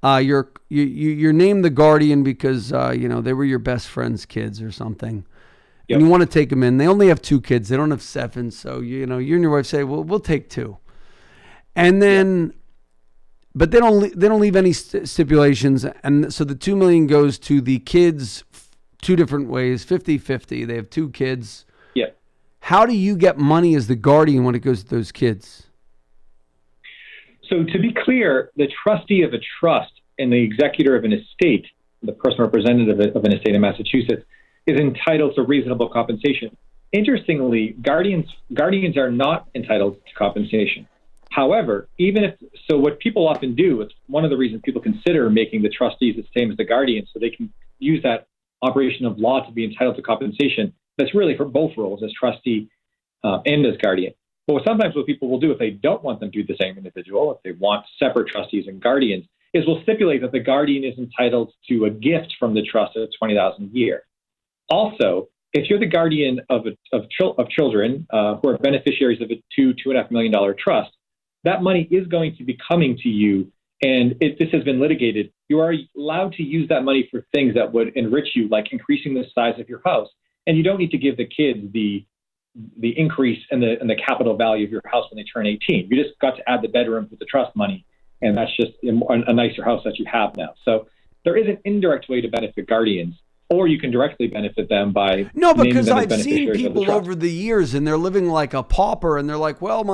A: You're named the guardian because they were your best friend's kids or something. Yep. And you want to take them in. They only have 2 kids. They don't have 7. So, you and your wife say, well, we'll take 2. And then, but they don't leave any stipulations. And so the $2 million goes to the kids 2 different ways, 50-50. They have 2 kids.
B: Yeah.
A: How do you get money as the guardian when it goes to those kids?
B: So to be clear, the trustee of a trust and the executor of an estate, the person representative of an estate in Massachusetts, is entitled to reasonable compensation. Interestingly, guardians are not entitled to compensation. However, what people often do, it's one of the reasons people consider making the trustees the same as the guardian, so they can use that operation of law to be entitled to compensation. That's really for both roles, as trustee and as guardian. But sometimes what people will do if they don't want them to be the same individual, if they want separate trustees and guardians, is we'll stipulate that the guardian is entitled to a gift from the trust of $20,000 a year. Also, if you're the guardian of children who are beneficiaries of a $2.5 million trust, that money is going to be coming to you. And if this has been litigated, you are allowed to use that money for things that would enrich you, like increasing the size of your house. And you don't need to give the kids the the increase in the capital value of your house when they turn 18. You just got to add the bedrooms with the trust money, and that's just a nicer house that you have now. So there is an indirect way to benefit guardians, or you can directly benefit them by
A: because I've seen people over the years and they're living like a pauper, and they're like, well,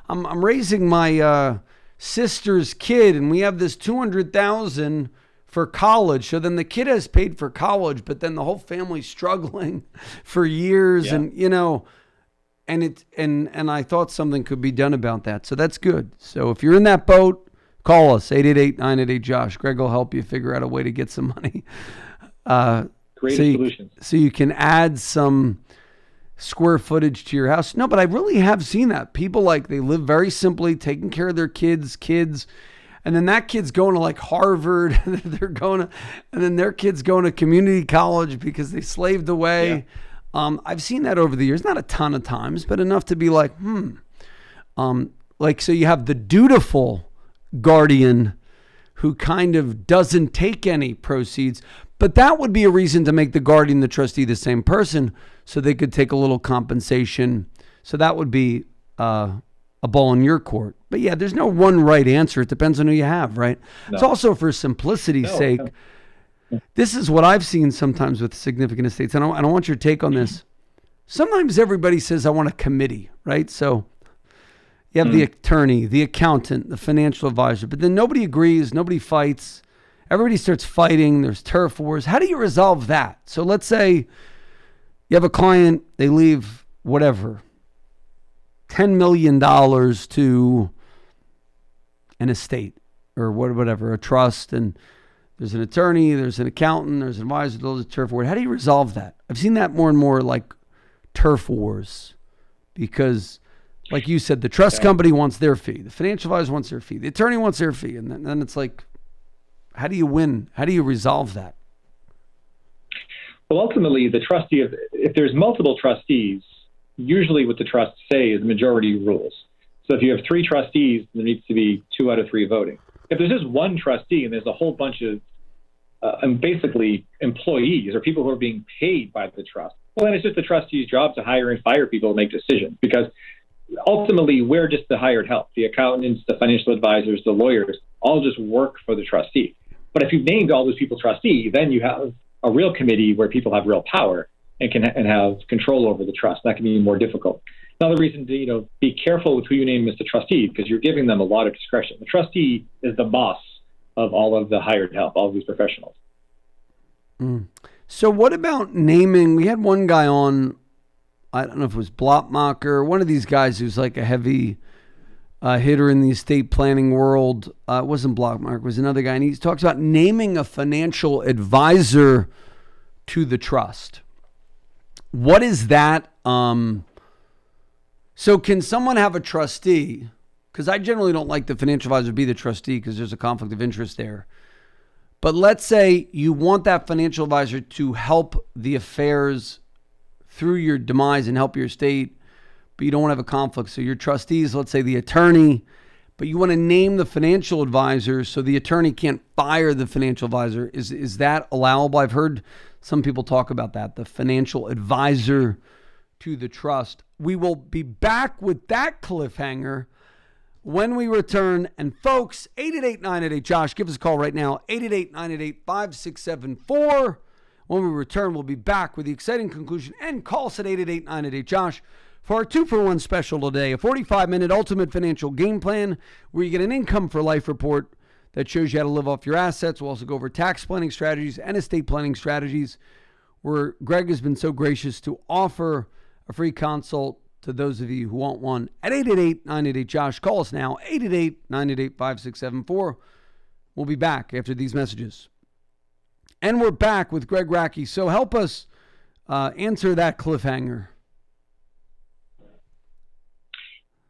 A: I'm raising my sister's kid, and we have this $200,000 for college. So then the kid has paid for college, but then the whole family's struggling for years, and and I thought something could be done about that. So that's good. So if you're in that boat, call us 888-988-JOSH. Greg will help you figure out a way to get some money.
B: Creative solutions.
A: So you can add some square footage to your house. No, but I really have seen that. People they live very simply, taking care of their kids, and then that kid's going to like Harvard, and then their kid's going to community college because they slaved away. Yeah. I've seen that over the years, not a ton of times, but enough to be like, so you have the dutiful guardian who kind of doesn't take any proceeds, but that would be a reason to make the guardian, the trustee, the same person, so they could take a little compensation. So that would be a ball in your court. But yeah, there's no one right answer. It depends on who you have, right? No. It's also for simplicity's sake. No. This is what I've seen sometimes with significant estates. And I don't want your take on this. Sometimes everybody says, I want a committee, right? So you have the attorney, the accountant, the financial advisor, but then nobody agrees, nobody fights. Everybody starts fighting. There's turf wars. How do you resolve that? So let's say you have a client, they leave whatever, $10 million to an estate or whatever, a trust, and there's an attorney, there's an accountant, there's an advisor, there's a turf war. How do you resolve that? I've seen that more and more, like turf wars, because like you said, the trust company wants their fee, the financial advisor wants their fee, the attorney wants their fee, and then it's like, how do you win? How do you resolve that?
B: Well, ultimately, the trustee, if there's multiple trustees, usually what the trusts say is majority rules. So if you have 3 trustees, there needs to be 2 out of 3 voting. If there's just one trustee and there's a whole bunch of basically employees or people who are being paid by the trust, well, then it's just the trustee's job to hire and fire people and make decisions, because ultimately we're just the hired help. The accountants, the financial advisors, the lawyers all just work for the trustee. But if you've named all those people trustee, then you have a real committee where people have real power and can have control over the trust. That can be more difficult. Another reason to be careful with who you name as the trustee, because you're giving them a lot of discretion. The trustee is the boss of all of the hired help, all of these professionals.
A: So what about naming? We had one guy on, I don't know if it was Blockmacher, one of these guys who's like a heavy hitter in the estate planning world. It wasn't Blockmacher, it was another guy. And he talks about naming a financial advisor to the trust. What is that? So can someone have a trustee? Because I generally don't like the financial advisor to be the trustee because there's a conflict of interest there. But let's say you want that financial advisor to help the affairs through your demise and help your estate, but you don't want to have a conflict. So your trustees, let's say the attorney, but you want to name the financial advisor so the attorney can't fire the financial advisor. Is that allowable? I've heard some people talk about that, the financial advisor to the trust. We will be back with that cliffhanger when we return. And folks, 888-988-JOSH. Give us a call right now, 888-988-5674. When we return, we'll be back with the exciting conclusion. And call us at 888-988-JOSH for our 2-for-1 special today, a 45-minute ultimate financial game plan where you get an income for life report that shows you how to live off your assets. We'll also go over tax planning strategies and estate planning strategies, where Greg has been so gracious to offer a free consult to those of you who want one at 888-988-JOSH. Call us now, 888-988-5674. We'll be back after these messages. And we're back with Greg Racki. So help us answer that cliffhanger.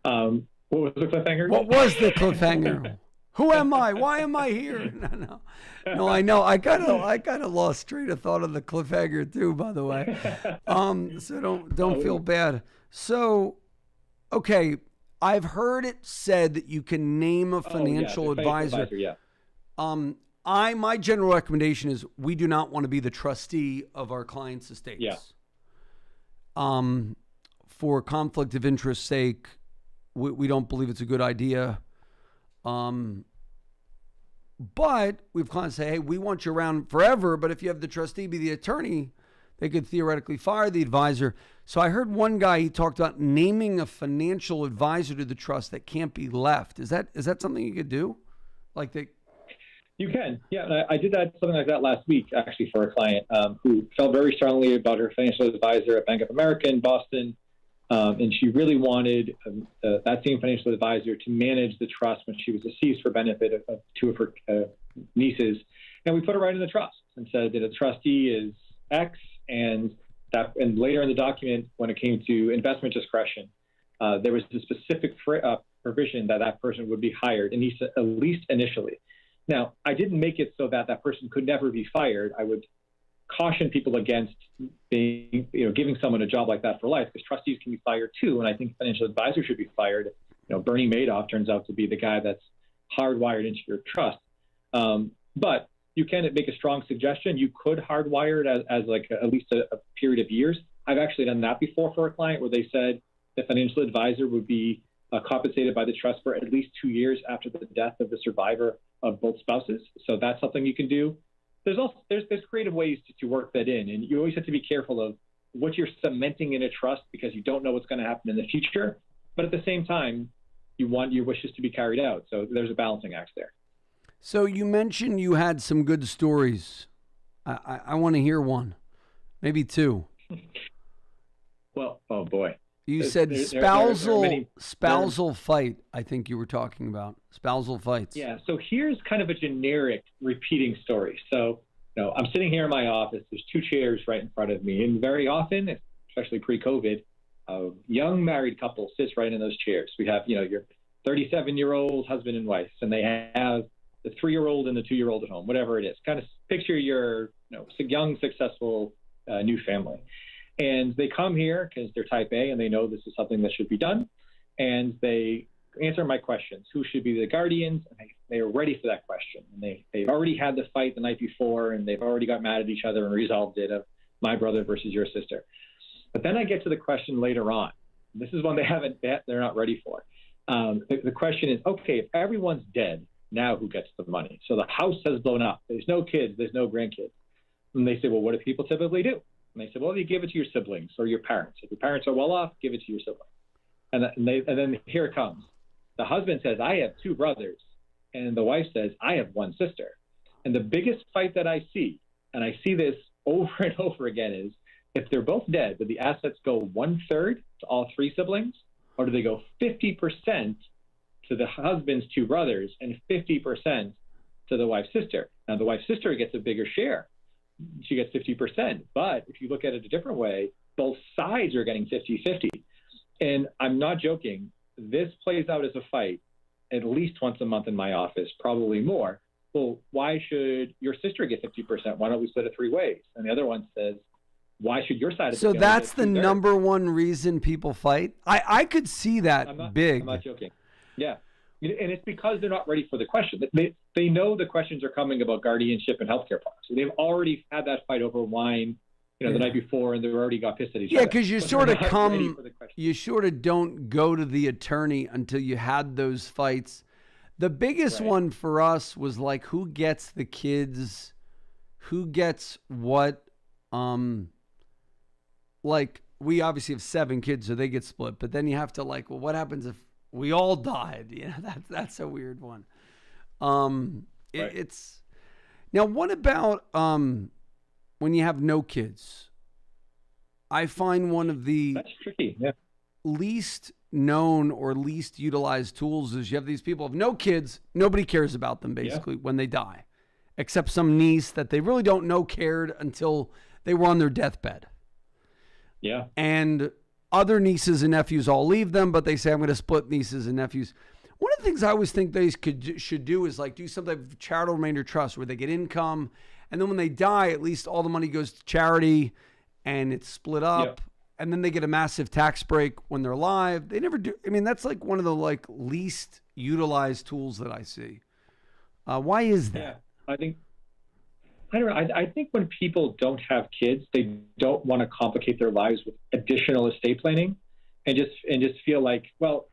B: What was the cliffhanger?
A: What was the cliffhanger? Who am I? Why am I here? No, I know. I kind of lost train of thought on the cliffhanger too, by the way. So don't feel bad. So, okay, I've heard it said that you can name a financial advisor.
B: Yeah.
A: My general recommendation is we do not want to be the trustee of our clients' estates.
B: Yeah.
A: for conflict of interest sake, we don't believe it's a good idea. But we've kind of say, hey, we want you around forever. But if you have the trustee be the attorney, they could theoretically fire the advisor. So I heard one guy, he talked about naming a financial advisor to the trust that can't be left. Is that something you could do? Like they...
B: You can. Yeah, I did something like that last week, actually, for a client who felt very strongly about her financial advisor at Bank of America in Boston. And she really wanted that same financial advisor to manage the trust when she was deceased for benefit of two of her nieces. And we put it right in the trust and said that a trustee is X, and later in the document, when it came to investment discretion, there was a specific provision that person would be hired, at least initially. Now, I didn't make it so that person could never be fired. I would caution people against giving someone a job like that for life, because trustees can be fired too. And I think financial advisors should be fired. Bernie Madoff turns out to be the guy that's hardwired into your trust. But you can make a strong suggestion. You could hardwire it as like at least a period of years. I've actually done that before for a client where they said the financial advisor would be compensated by the trust for at least 2 years after the death of the survivor of both spouses. So that's something you can do. There's creative ways to work that in, and you always have to be careful of what you're cementing in a trust, because you don't know what's going to happen in the future. But at the same time, you want your wishes to be carried out. So there's a balancing act there.
A: So you mentioned you had some good stories. I want to hear one, maybe two.
B: Well, oh boy.
A: You said spousal fight, I think you were talking about. Spousal fights.
B: Yeah, so here's kind of a generic repeating story. So, I'm sitting here in my office. There's two chairs right in front of me. And very often, especially pre-COVID, a young married couple sits right in those chairs. We have, your 37-year-old husband and wife, and they have the 3-year-old and the 2-year-old at home, whatever it is. Kind of picture your young, successful new family. And they come here because they're type A and they know this is something that should be done. And they answer my questions. Who should be the guardians? And they are ready for that question. And they've already had the fight the night before, and they've already got mad at each other and resolved it of my brother versus your sister. But then I get to the question later on. This is one they're not ready for. The question is, okay, if everyone's dead, now who gets the money? So the house has blown up. There's no kids. There's no grandkids. And they say, well, what do people typically do? And they said, well, you give it to your siblings or your parents. If your parents are well off, give it to your siblings. And then here it comes. The husband says, I have 2 brothers. And the wife says, I have 1 sister. And the biggest fight that I see, and I see this over and over again, is if they're both dead, do the assets go 1/3 to all 3 siblings? Or do they go 50% to the husband's 2 brothers and 50% to the wife's sister? Now, the wife's sister gets a bigger share. She gets 50%. But if you look at it a different way, both sides are getting 50-50. And I'm not joking. This plays out as a fight at least once a month in my office, probably more. Well, why should your sister get 50%? Why don't we split it 3 ways? And the other one says, why should your side of the family get 2/3?
A: So that's the number one reason people fight? I could see that big.
B: I'm not joking. Yeah. And it's because they're not ready for the question. They know the questions are coming about guardianship and healthcare policy. They've already had that fight over wine, the night before, and they've already got pissed at each other.
A: Yeah, because you sort of don't go to the attorney until you had those fights. The biggest one for us was like, who gets the kids, who gets what. Like, we obviously have 7 kids, so they get split. But then you have to well, what happens if we all died? That's a weird one. It's now. What about when you have no kids? I find one of the
B: that's tricky. Yeah.
A: Least known or least utilized tools is you have these people with no kids. Nobody cares about them basically when they die, except some niece that they really don't know cared until they were on their deathbed.
B: Yeah.
A: And other nieces and nephews all leave them, but they say, I'm going to split nieces and nephews. One of the things I always think they should do is do some type of charitable remainder trust where they get income. And then when they die, at least all the money goes to charity and it's split up. Yep. And then they get a massive tax break when they're alive. They never do. I mean, that's one of the least utilized tools that I see. Why is that?
B: Yeah, I think when people don't have kids, they don't want to complicate their lives with additional estate planning. just feel like, well,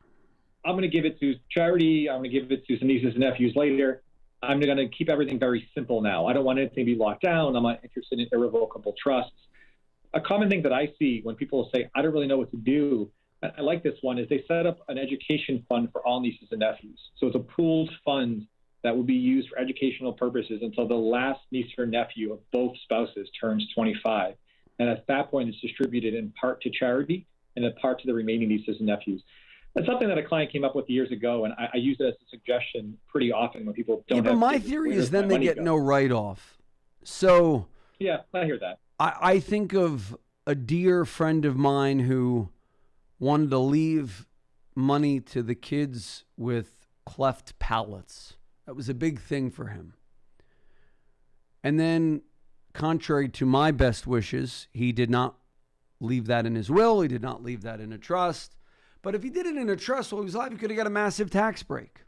B: I'm going to give it to charity. I'm going to give it to some nieces and nephews later. I'm going to keep everything very simple now. I don't want anything to be locked down. I'm not interested in irrevocable trusts. A common thing that I see when people say, I don't really know what to do, I like this one, is they set up an education fund for all nieces and nephews. So it's a pooled fund that will be used for educational purposes until the last niece or nephew of both spouses turns 25. And at that point, it's distributed in part to charity and in part to the remaining nieces and nephews. That's something that a client came up with years ago, and I use it as a suggestion pretty often when people don't have.
A: But my theory is then they get no write-off. So
B: yeah, I hear that.
A: I think of a dear friend of mine who wanted to leave money to the kids with cleft palates. That was a big thing for him. And then, contrary to my best wishes, he did not leave that in his will. He did not leave that in a trust. But if he did it in a trust while he was alive, he could have got a massive tax break.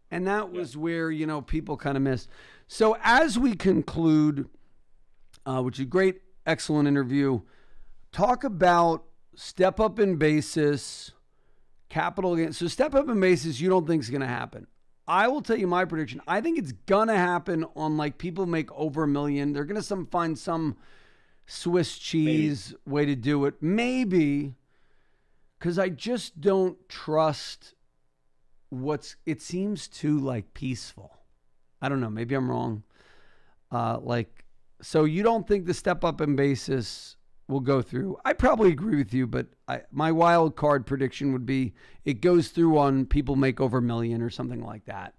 A: And that was where, people kind of missed. So as we conclude, which is a great, excellent interview, talk about step up in basis, capital gain. So step up in basis, you don't think is going to happen. I will tell you my prediction. I think it's going to happen on like people make over $1 million. They're going to find some Swiss cheese way to do it. Maybe. Because I just don't trust it seems too like peaceful. I don't know. Maybe I'm wrong. So you don't think the step up in basis will go through? I probably agree with you, but my wild card prediction would be it goes through on people make over $1 million or something like that.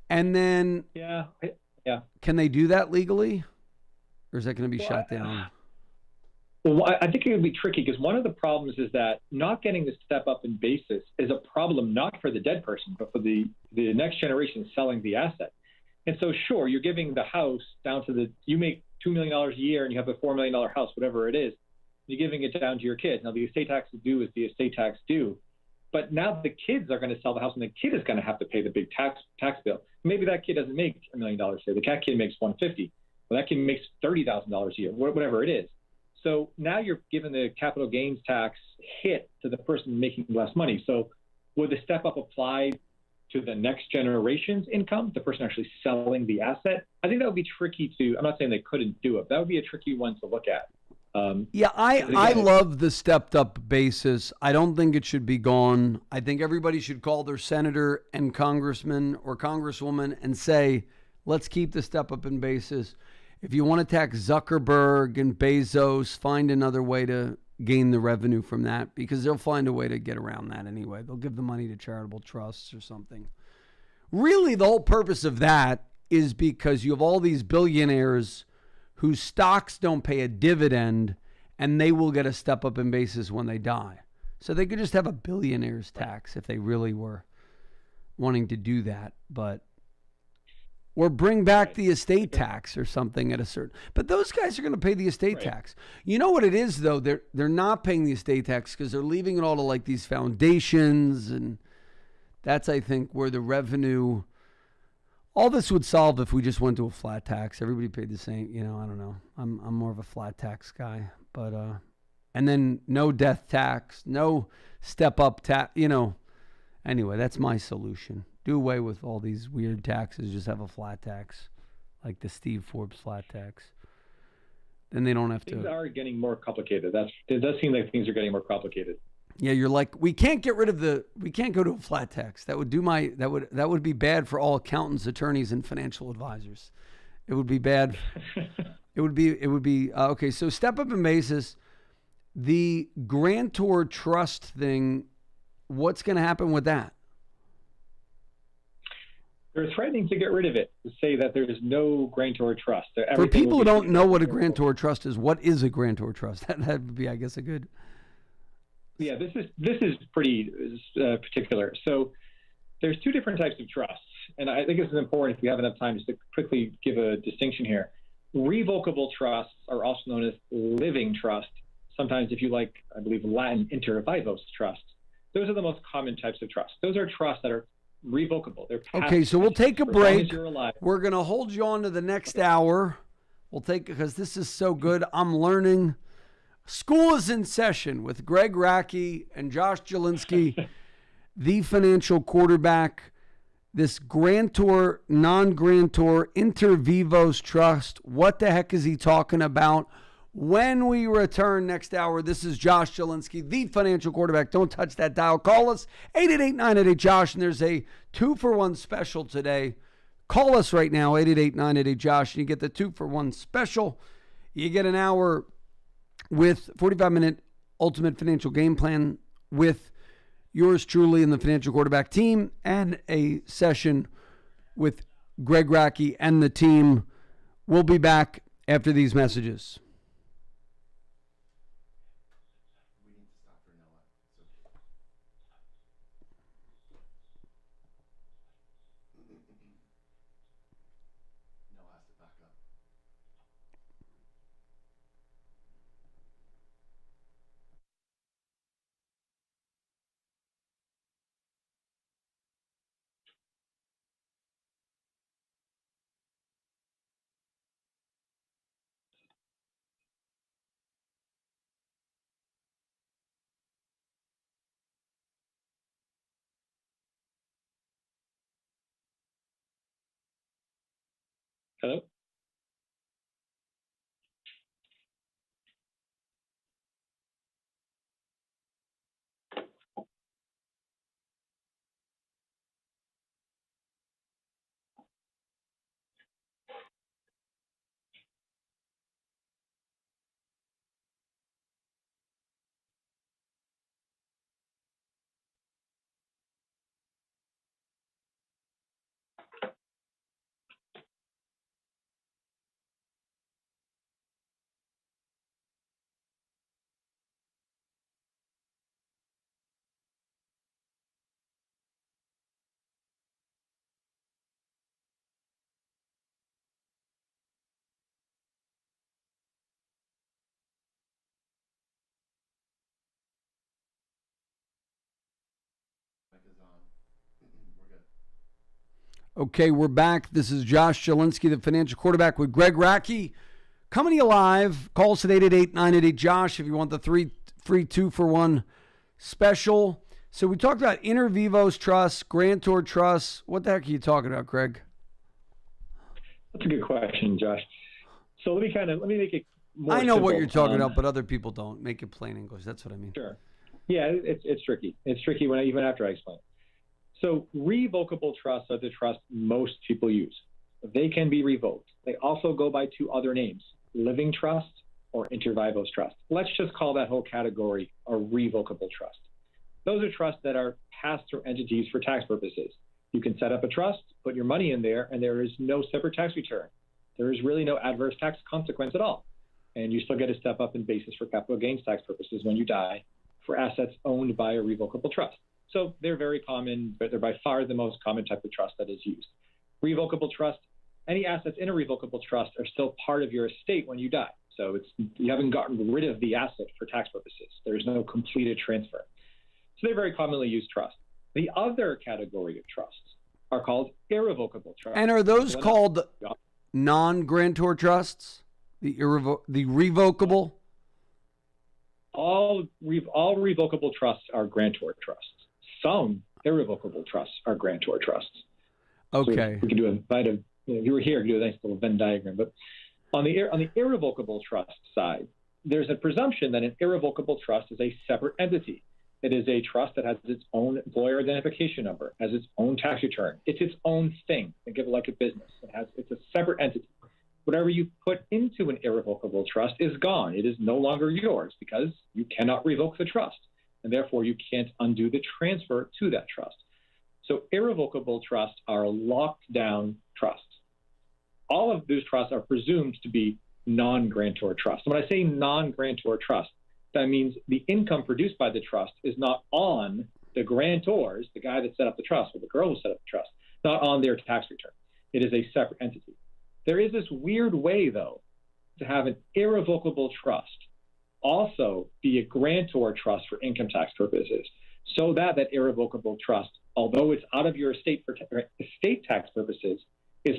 A: And then,
B: yeah.
A: Can they do that legally? Or is that going to be shut down?
B: Well, I think it would be tricky because one of the problems is that not getting the step up in basis is a problem not for the dead person, but for the next generation selling the asset. And so, sure, you're giving the house down to you make $2 million a year and you have a $4 million house, whatever it is, you're giving it down to your kids. Now, the estate tax due is the estate tax due. But now the kids are going to sell the house and the kid is going to have to pay the big tax bill. Maybe that kid doesn't make $1 million a year. The cat kid makes $150,000. Well, that kid makes $30,000 a year, whatever it is. So now you're giving the capital gains tax hit to the person making less money. So would the step up apply to the next generation's income, the person actually selling the asset? I think that would be tricky I'm not saying they couldn't do it. That would be a tricky one to look at.
A: I love the stepped up basis. I don't think it should be gone. I think everybody should call their senator and congressman or congresswoman and say, let's keep the step up in basis. If you want to tax Zuckerberg and Bezos, find another way to gain the revenue from that because they'll find a way to get around that anyway. They'll give the money to charitable trusts or something. Really, the whole purpose of that is because you have all these billionaires whose stocks don't pay a dividend and they will get a step up in basis when they die. So they could just have a billionaire's tax if they really were wanting to do that. Or bring back the estate tax or something at a certain. But those guys are going to pay the estate tax. You know what it is though? They're not paying the estate tax because they're leaving it all to like these foundations, and that's I think where the revenue. All this would solve if we just went to a flat tax. Everybody paid the same. I don't know. I'm more of a flat tax guy, but and then no death tax, no step up tax. Anyway, that's my solution. Do away with all these weird taxes. Just have a flat tax, like the Steve Forbes flat tax. Then they don't have to.
B: Things are getting more complicated. It does seem like things are getting more complicated.
A: Yeah, you're like, we can't get rid of we can't go to a flat tax. That would that would be bad for all accountants, attorneys, and financial advisors. It would be bad. it would be okay. So step up in basis, the grantor trust thing. What's going to happen with that?
B: They're threatening to get rid of it, to say that there is no grantor trust.
A: For people who don't know what a grantor trust is, what is a grantor trust? That would be, I guess, a good.
B: Yeah, this is pretty particular. So there's two different types of trusts, and I think this is important if we have enough time just to quickly give a distinction here. Revocable trusts are also known as living trust. Sometimes, if you like, I believe Latin, inter vivos trust. Those are the most common types of trusts. Those are trusts that are revocable. They're
A: okay, so we'll take a break. We're going to hold you on to the next hour. We'll take, because this is so good. I'm learning. School is in session with Greg Racki and Josh Jelinski, the financial quarterback. This grantor, non-grantor, inter vivos trust. What the heck is he talking about? When we return next hour, this is Josh Jelinski, the financial quarterback. Don't touch that dial. Call us, 888-988-JOSH, and there's a 2-for-1 special today. Call us right now, 888-988-JOSH, and you get the 2-for-1 special. You get an hour with 45-minute ultimate financial game plan with yours truly and the financial quarterback team, and a session with Greg Racki and the team. We'll be back after these messages.
B: Hello?
A: Okay, we're back. This is Josh Jelinski, the financial quarterback, with Greg Racki. Coming to you live. Call us at 888-988-JOSH if you want the free 2-for-1 special. So we talked about inter vivos trust, grantor trust. What the heck are you talking about, Greg?
B: That's a good question, Josh. So let me make it more
A: I know
B: simple.
A: what you're talking about, but other people don't. Make it plain English. That's what I mean.
B: Sure. Yeah, it's tricky. It's tricky even after I explain it. So revocable trusts are the trusts most people use. They can be revoked. They also go by 2 other names, living trust or inter vivos trust. Let's just call that whole category a revocable trust. Those are trusts that are pass-through entities for tax purposes. You can set up a trust, put your money in there, and there is no separate tax return. There is really no adverse tax consequence at all. And you still get a step up in basis for capital gains tax purposes when you die for assets owned by a revocable trust. So they're very common, but they're by far the most common type of trust that is used. Revocable trust, any assets in a revocable trust are still part of your estate when you die. So you haven't gotten rid of the asset for tax purposes. There's no completed transfer. So they're very commonly used trusts. The other category of trusts are called irrevocable trusts.
A: And are those called non-grantor trusts? The revocable?
B: All revocable trusts are grantor trusts. Some irrevocable trusts are grantor trusts.
A: Okay.
B: So we can do if you were here, we could do a nice little Venn diagram. But on the irrevocable trust side, there's a presumption that an irrevocable trust is a separate entity. It is a trust that has its own employer identification number, has its own tax return. It's its own thing. Think of it like a business. It's a separate entity. Whatever you put into an irrevocable trust is gone. It is no longer yours because you cannot revoke the trust, and therefore you can't undo the transfer to that trust. So irrevocable trusts are locked down trusts. All of those trusts are presumed to be non-grantor trusts. When I say non-grantor trust, that means the income produced by the trust is not on the grantors, the guy that set up the trust or the girl who set up the trust, not on their tax return. It is a separate entity. There is this weird way, though, to have an irrevocable trust also be a grantor trust for income tax purposes, so that irrevocable trust, although it's out of your estate for estate tax purposes, is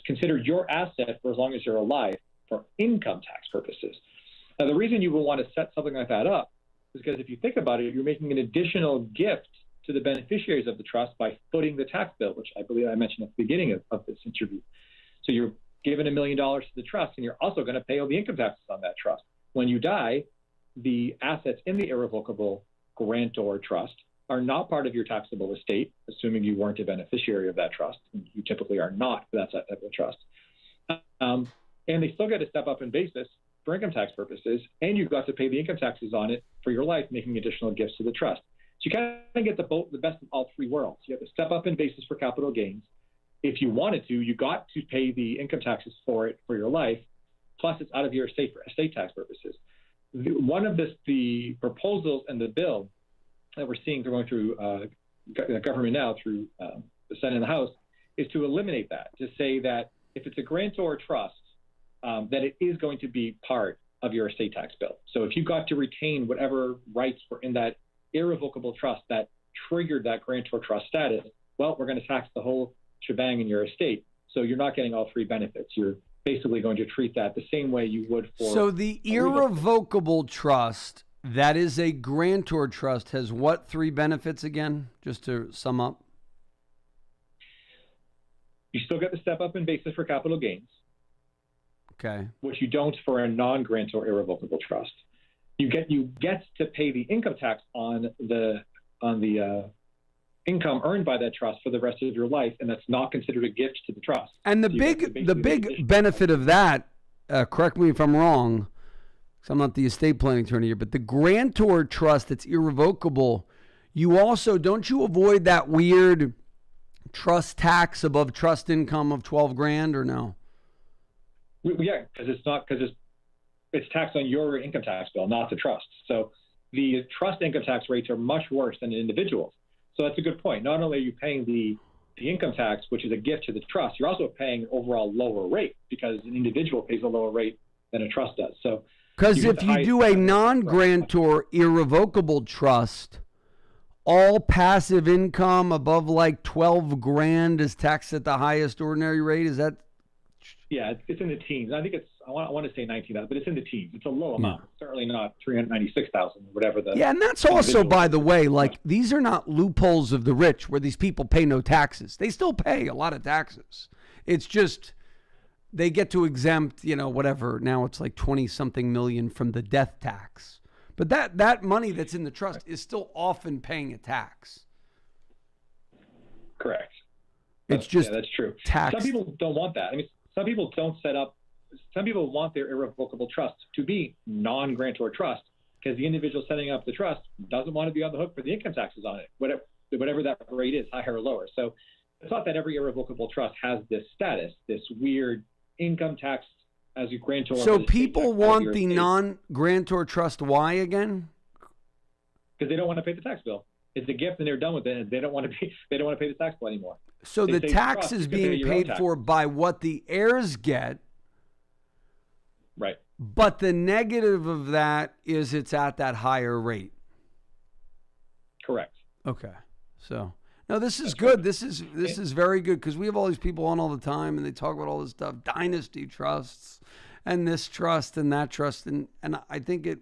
B: considered your asset for as long as you're alive for income tax purposes. Now, the reason you will want to set something like that up is because if you think about it, you're making an additional gift to the beneficiaries of the trust by footing the tax bill, which I believe I mentioned at the beginning of this interview. So you're giving $1 million to the trust, and you're also going to pay all the income taxes on that trust. When you die, the assets in the irrevocable grantor trust are not part of your taxable estate, assuming you weren't a beneficiary of that trust. And you typically are not, but that's that type of trust. And they still get a step up in basis for income tax purposes, and you've got to pay the income taxes on it for your life, making additional gifts to the trust. So you kind of get the best of all three worlds. You have to step up in basis for capital gains. If you wanted to, you got to pay the income taxes for it for your life, plus it's out of your estate for estate tax purposes. One of the proposals in the bill that we're seeing going through government now, through the Senate and the House, is to eliminate that, to say that if it's a grantor trust, that it is going to be part of your estate tax bill. So if you got to retain whatever rights were in that irrevocable trust that triggered that grantor trust status, well, we're going to tax the whole shebang in your estate. So you're not getting all three benefits. You're basically going to treat that the same way you would for...
A: So the irrevocable trust, that is a grantor trust, has what three benefits again, just to sum up?
B: You still get the step up in basis for capital gains.
A: Okay.
B: Which you don't for a non-grantor irrevocable trust. You get to pay the income tax on the income earned by that trust for the rest of your life, and that's not considered a gift to the trust.
A: And the big benefit of that, correct me if I'm wrong, because I'm not the estate planning attorney here, but the grantor trust that's irrevocable, you also, don't you avoid that weird trust tax above trust income of $12,000 or no?
B: Yeah, because it's taxed on your income tax bill, not the trust. So the trust income tax rates are much worse than individuals. So that's a good point. Not only are you paying the income tax, which is a gift to the trust, you're also paying an overall lower rate because an individual pays a lower rate than a trust does. So
A: because if you do a non-grantor irrevocable trust, all passive income above like $12,000 is taxed at the highest ordinary rate. Is that?
B: Yeah, it's in the teens. I think I want to say 19,000, but it's in the teens. It's a low amount. It's certainly not 396,000, whatever the...
A: Yeah, and that's also, by the way, like, these are not loopholes of the rich where these people pay no taxes. They still pay a lot of taxes. It's just they get to exempt, whatever. Now it's like 20-something million from the death tax. But that money that's in the trust is still often paying a tax.
B: Correct.
A: It's just
B: that's true.
A: Tax.
B: Some people don't want that. I mean, some people want their irrevocable trust to be non-grantor trust because the individual setting up the trust doesn't want to be on the hook for the income taxes on it, whatever that rate is, higher or lower. So it's not that every irrevocable trust has this status, this weird income tax as a grantor.
A: So people want the non-grantor trust. Why again?
B: Because they don't want to pay the tax bill. It's a gift and they're done with it. And they don't want to pay the tax bill anymore.
A: So the tax is being paid for by what the heirs get.
B: Right.
A: But the negative of that is it's at that higher rate.
B: Correct.
A: Okay. So, no, this is good. This is very good because we have all these people on all the time and they talk about all this stuff, dynasty trusts and this trust and that trust. And I think it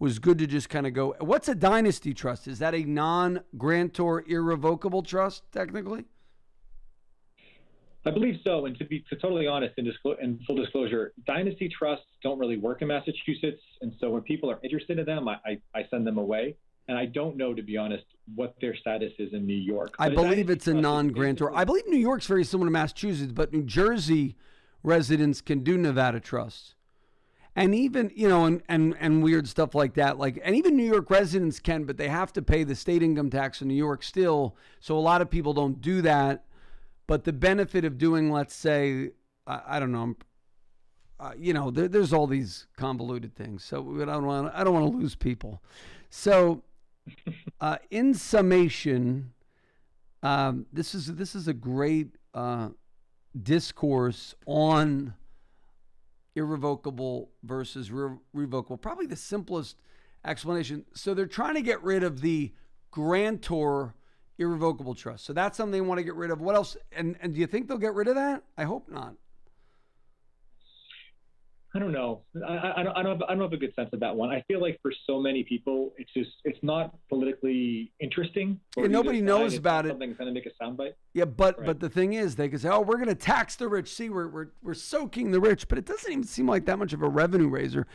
A: was good to just kind of go, what's a dynasty trust? Is that a non-grantor irrevocable trust technically?
B: I believe so. And to be totally honest and full disclosure, dynasty trusts don't really work in Massachusetts. And so when people are interested in them, I send them away. And I don't know, to be honest, what their status is in New York.
A: I believe it's a non-grantor. I believe New York's very similar to Massachusetts, but New Jersey residents can do Nevada trusts. And even, and weird stuff like that. And even New York residents can, but they have to pay the state income tax in New York still. So a lot of people don't do that. But the benefit of doing, let's say, I don't know, there's all these convoluted things. So I don't want to lose people. So in summation, this is a great discourse on irrevocable versus revocable. Probably the simplest explanation. So they're trying to get rid of the grantor irrevocable trust. So that's something they want to get rid of. What else? And do you think they'll get rid of that? I hope not.
B: I don't know. I don't have a good sense of that one. I feel like for so many people, it's not politically interesting.
A: Yeah, nobody knows about it.
B: Something kind of make a soundbite.
A: Yeah, but the thing is, they can say, "Oh, we're going to tax the rich." See, we're soaking the rich, but it doesn't even seem like that much of a revenue raiser.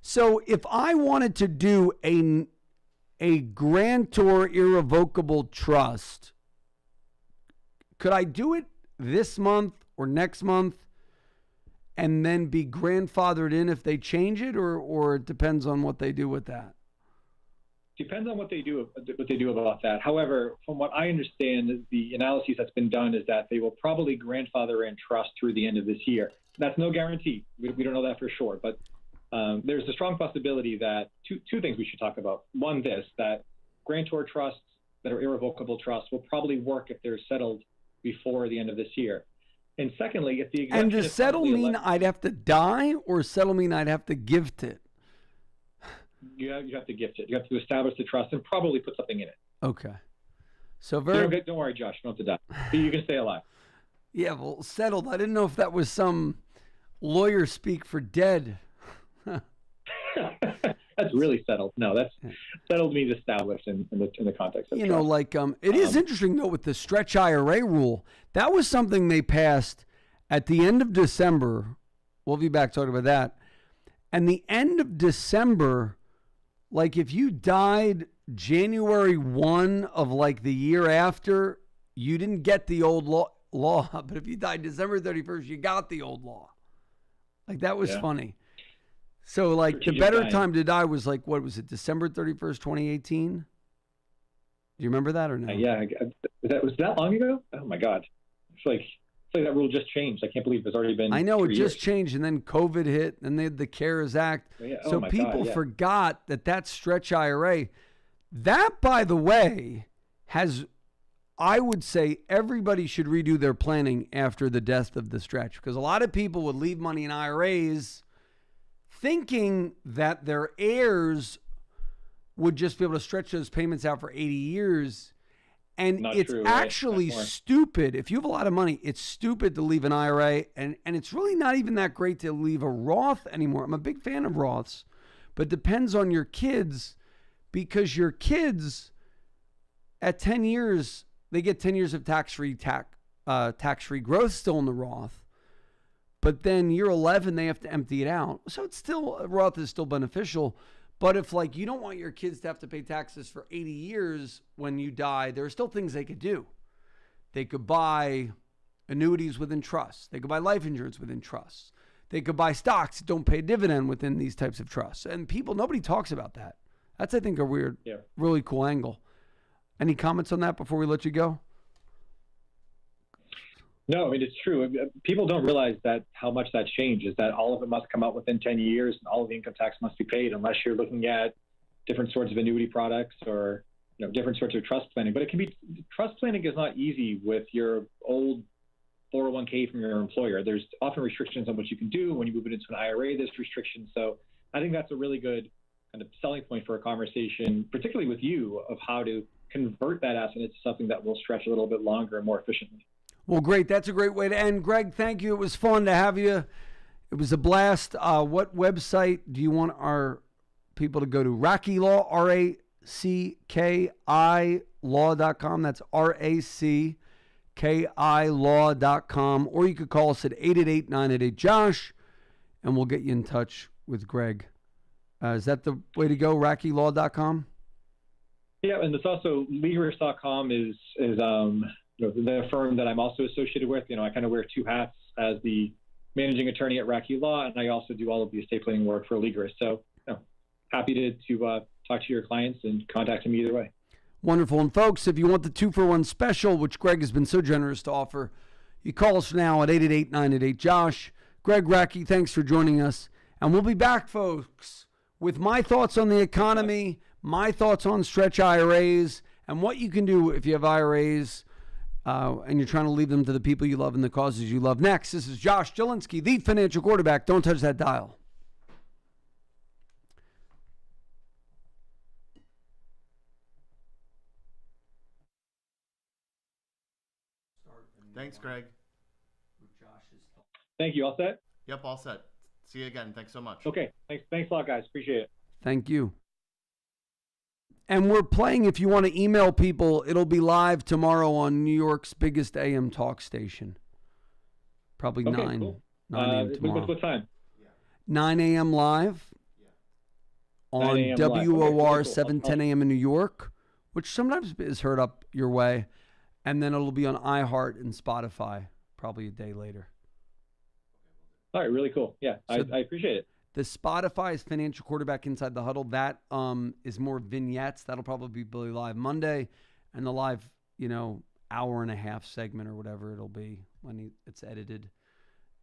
A: So if I wanted to do a grantor irrevocable trust, could I do it this month or next month and then be grandfathered in if they change it, or it depends on what they do with that?
B: Depends on what they do about that. However, from what I understand, the analysis that's been done is that they will probably grandfather in trust through the end of this year. That's no guarantee. We don't know that for sure, but there's a strong possibility that two things we should talk about. One, that grantor trusts that are irrevocable trusts will probably work if they're settled before the end of this year. And secondly, if the exemption
A: and does settle mean I'd have to die, or settle mean I'd have to gift it?
B: You have to gift it. You have to establish the trust and probably put something in it.
A: Okay. So
B: don't worry, Josh. You don't have to die. You can stay alive. Yeah,
A: well, settled. I didn't know if that was some lawyer speak for dead.
B: That's really settled. No, that's settled means established in the context of trust.
A: It is interesting though with the stretch IRA rule. That was something they passed at the end of December. We'll be back talking about that. And the end of December, like if you died January 1 of like the year after, you didn't get the old law. But if you died December 31st, you got the old law. Like that was funny. So like the better time to die was like, what was it, December 31st, 2018? Do you remember that or no?
B: Yeah. Was that long ago? Oh my God. It's like that rule just changed. I can't believe it's already been.
A: I know, it just changed, and then COVID hit, and they had the CARES Act. So people forgot that stretch IRA. That, by the way, I would say everybody should redo their planning after the death of the stretch, because a lot of people would leave money in IRAs thinking that their heirs would just be able to stretch those payments out for 80 years. And it's actually stupid. If you have a lot of money, it's stupid to leave an IRA. And it's really not even that great to leave a Roth anymore. I'm a big fan of Roths, but it depends on your kids, because your kids at 10 years, they get 10 years of tax-free growth still in the Roth. But then year 11, they have to empty it out. So it's still, Roth is still beneficial. But if like you don't want your kids to have to pay taxes for 80 years when you die, there are still things they could do. They could buy annuities within trusts. They could buy life insurance within trusts. They could buy stocks that don't pay a dividend within these types of trusts. And nobody talks about that. That's, I think, a weird, really cool angle. Any comments on that before we let you go?
B: No, I mean, it's true. People don't realize that how much that changes, that all of it must come out within 10 years and all of the income tax must be paid, unless you're looking at different sorts of annuity products or different sorts of trust planning. But trust planning is not easy with your old 401k from your employer. There's often restrictions on what you can do. When you move it into an IRA, there's restrictions. So I think that's a really good kind of selling point for a conversation, particularly with you, of how to convert that asset into something that will stretch a little bit longer and more efficiently.
A: Well, great. That's a great way to end. Greg, thank you. It was fun to have you. It was a blast. What website do you want our people to go to? Racki Law, RACKI law.com. That's RACKI law.com. Or you could call us at 888-988-JOSH, and we'll get you in touch with Greg. Is that the way to go, RACKIlaw.com?
B: Yeah, and it's also Ligris.com is the firm that I'm also associated with. I kind of wear two hats as the managing attorney at Racki Law, and I also do all of the estate planning work for Ligris. So happy to talk to your clients and contact them either way.
A: Wonderful. And folks, if you want the 2-for-1 special, which Greg has been so generous to offer, you call us now at 888-988-JOSH. Greg Racki, thanks for joining us. And we'll be back, folks, with my thoughts on the economy, my thoughts on stretch IRAs, and what you can do if you have IRAs and you're trying to leave them to the people you love and the causes you love. Next, this is Josh Jelinski, the financial quarterback. Don't touch that dial.
C: Thanks, Greg.
B: Thank you. All set?
C: Yep, all set. See you again. Thanks so much.
B: Okay. Thanks a lot, guys. Appreciate it.
A: Thank you. And we're playing, if you want to email people, it'll be live tomorrow on New York's biggest AM talk station. Probably
B: Okay,
A: 9
B: cool.
A: 9 a.m. tomorrow.
B: What time?
A: 9 a.m. live on
B: 9 a.m. live.
A: WOR,
B: Okay, cool.
A: 7:10 a.m. in New York, which sometimes is heard up your way. And then it'll be on iHeart and Spotify probably a day later.
B: All right, really cool. Yeah,
A: So
B: I appreciate it.
A: the Spotify is Financial Quarterback Inside the Huddle. That is more vignettes. That'll probably be live Monday. And the live, hour and a half segment or whatever it'll be when it's edited.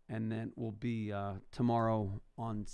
A: And then will be tomorrow on